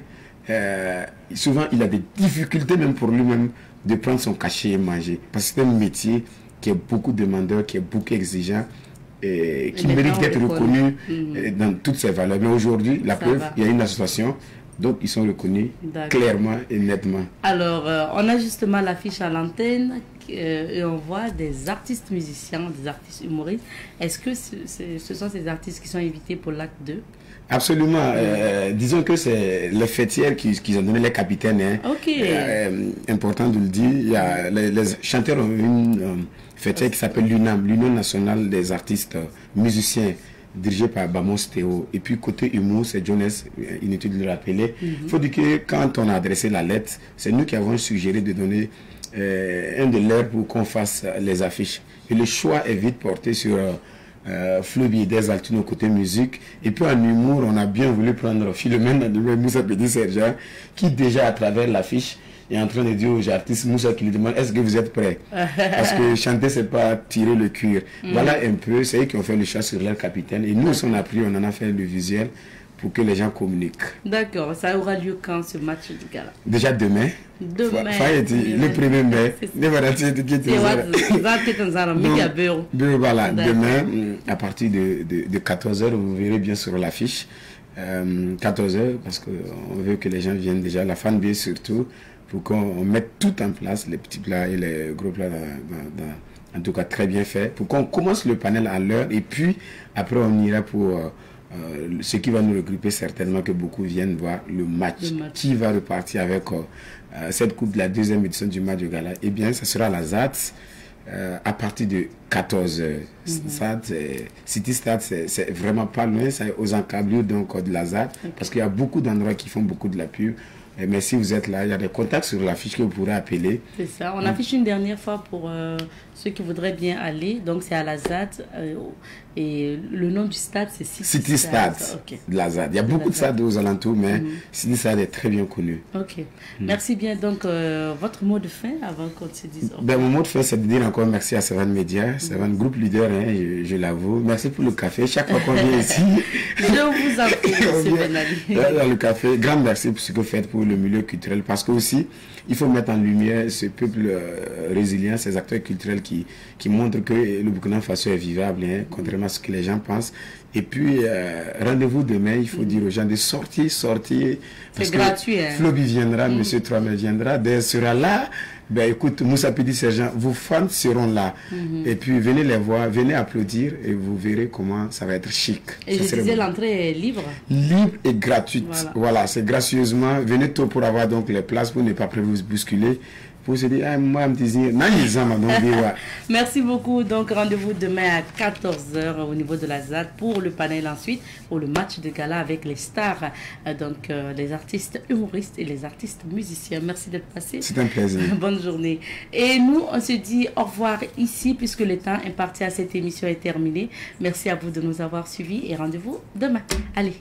souvent il a des difficultés même pour lui-même de prendre son cachet et manger. Parce que c'est un métier qui est beaucoup demandeur, qui est beaucoup exigeant, et qui mérite d'être reconnu dans toutes ses valeurs. Mais aujourd'hui, la preuve, il y a une association, donc ils sont reconnus clairement et nettement. Alors, on a justement l'affiche à l'antenne et on voit des artistes musiciens, des artistes humoristes. Est-ce que ce sont ces artistes qui sont invités pour l'acte 2? Absolument. Disons que c'est les fêtières qui ont donné les capitaines. Important de le dire. Il y a, les chanteurs ont une fêtière qui s'appelle l'UNAM, l'Union nationale des artistes musiciens, dirigée par Bamos Théo. Et puis côté humour, c'est Jones, inutile de le rappeler. Il faut dire que quand on a adressé la lettre, c'est nous qui avons suggéré de donner un de leurs pour qu'on fasse les affiches. Et le choix est vite porté sur Fleuby des Altino côté musique, et puis en humour on a bien voulu prendre Philomène de Moussa Petit Sergent, qui déjà à travers l'affiche est en train de dire aux artistes Moussa qui lui demande est-ce que vous êtes prêts, parce que chanter c'est pas tirer le cuir. Voilà un peu, c'est eux qui ont fait le choix sur leur capitaine, et nous aussi on a pris, on en a fait le visuel pour que les gens communiquent. D'accord, ça aura lieu quand ce match du gala? Déjà demain. Demain. Le 1er mai. Voilà, demain, à partir de 14h, vous verrez bien sur l'affiche. 14h, parce qu'on veut que les gens viennent déjà, la fanbase surtout, pour qu'on mette tout en place, les petits plats et les gros plats, en tout cas très bien fait, pour qu'on commence le panel à l'heure, et puis après on ira pour ce qui va nous regrouper certainement, que beaucoup viennent voir le match. Qui va repartir avec cette coupe de la deuxième édition du match de gala. Eh bien, ça sera à la ZAT à partir de 14h. City Stade, c'est vraiment pas loin, c'est aux encablures donc de la ZAT, parce qu'il y a beaucoup d'endroits qui font beaucoup de la pub. Mais si vous êtes là, il y a des contacts sur l'affiche que vous pourrez appeler. C'est ça. On affiche une dernière fois pour ceux qui voudraient bien aller. Donc, c'est à la ZAD. Et le nom du stade, c'est City Stade. De la ZAD. Il y a beaucoup de stades aux alentours, mais City Stade est très bien connu. Ok. Merci bien. Donc, votre mot de fin avant qu'on se dise. Mon mot de fin, c'est de dire encore merci à Sevan Media, Sevan Groupe Leader, hein, je l'avoue. Merci pour le café. Chaque fois qu'on vient ici. Je vous en prie, M. Benali. Dans le café, grand merci pour ce que vous faites pour le milieu culturel, parce que aussi il faut mettre en lumière ce peuple résilient, ces acteurs culturels qui montrent que le Burkina Faso est vivable, hein, contrairement à ce que les gens pensent. Et puis rendez-vous demain, il faut dire aux gens de sortir. C'est gratuit. Hein. Floby viendra, Monsieur Troimel viendra, Dès sera là. Ben écoute, Moussa Pidi Sergent, vos fans seront là. Et puis venez les voir, venez applaudir et vous verrez comment ça va être chic. Et je disais, l'entrée est libre. Libre et gratuite. Voilà, c'est gracieusement. Venez tôt pour avoir donc les places, pour ne pas vous bousculer. Pour se dire, moi, je me disais, merci beaucoup. Donc, rendez-vous demain à 14h au niveau de la ZAD pour le panel ensuite, pour le match de gala avec les stars, donc les artistes humoristes et les artistes musiciens. Merci d'être passé. C'est un plaisir. Bonne journée. Et nous, on se dit au revoir ici puisque le temps imparti à cette émission est terminé. Merci à vous de nous avoir suivis et rendez-vous demain. Allez.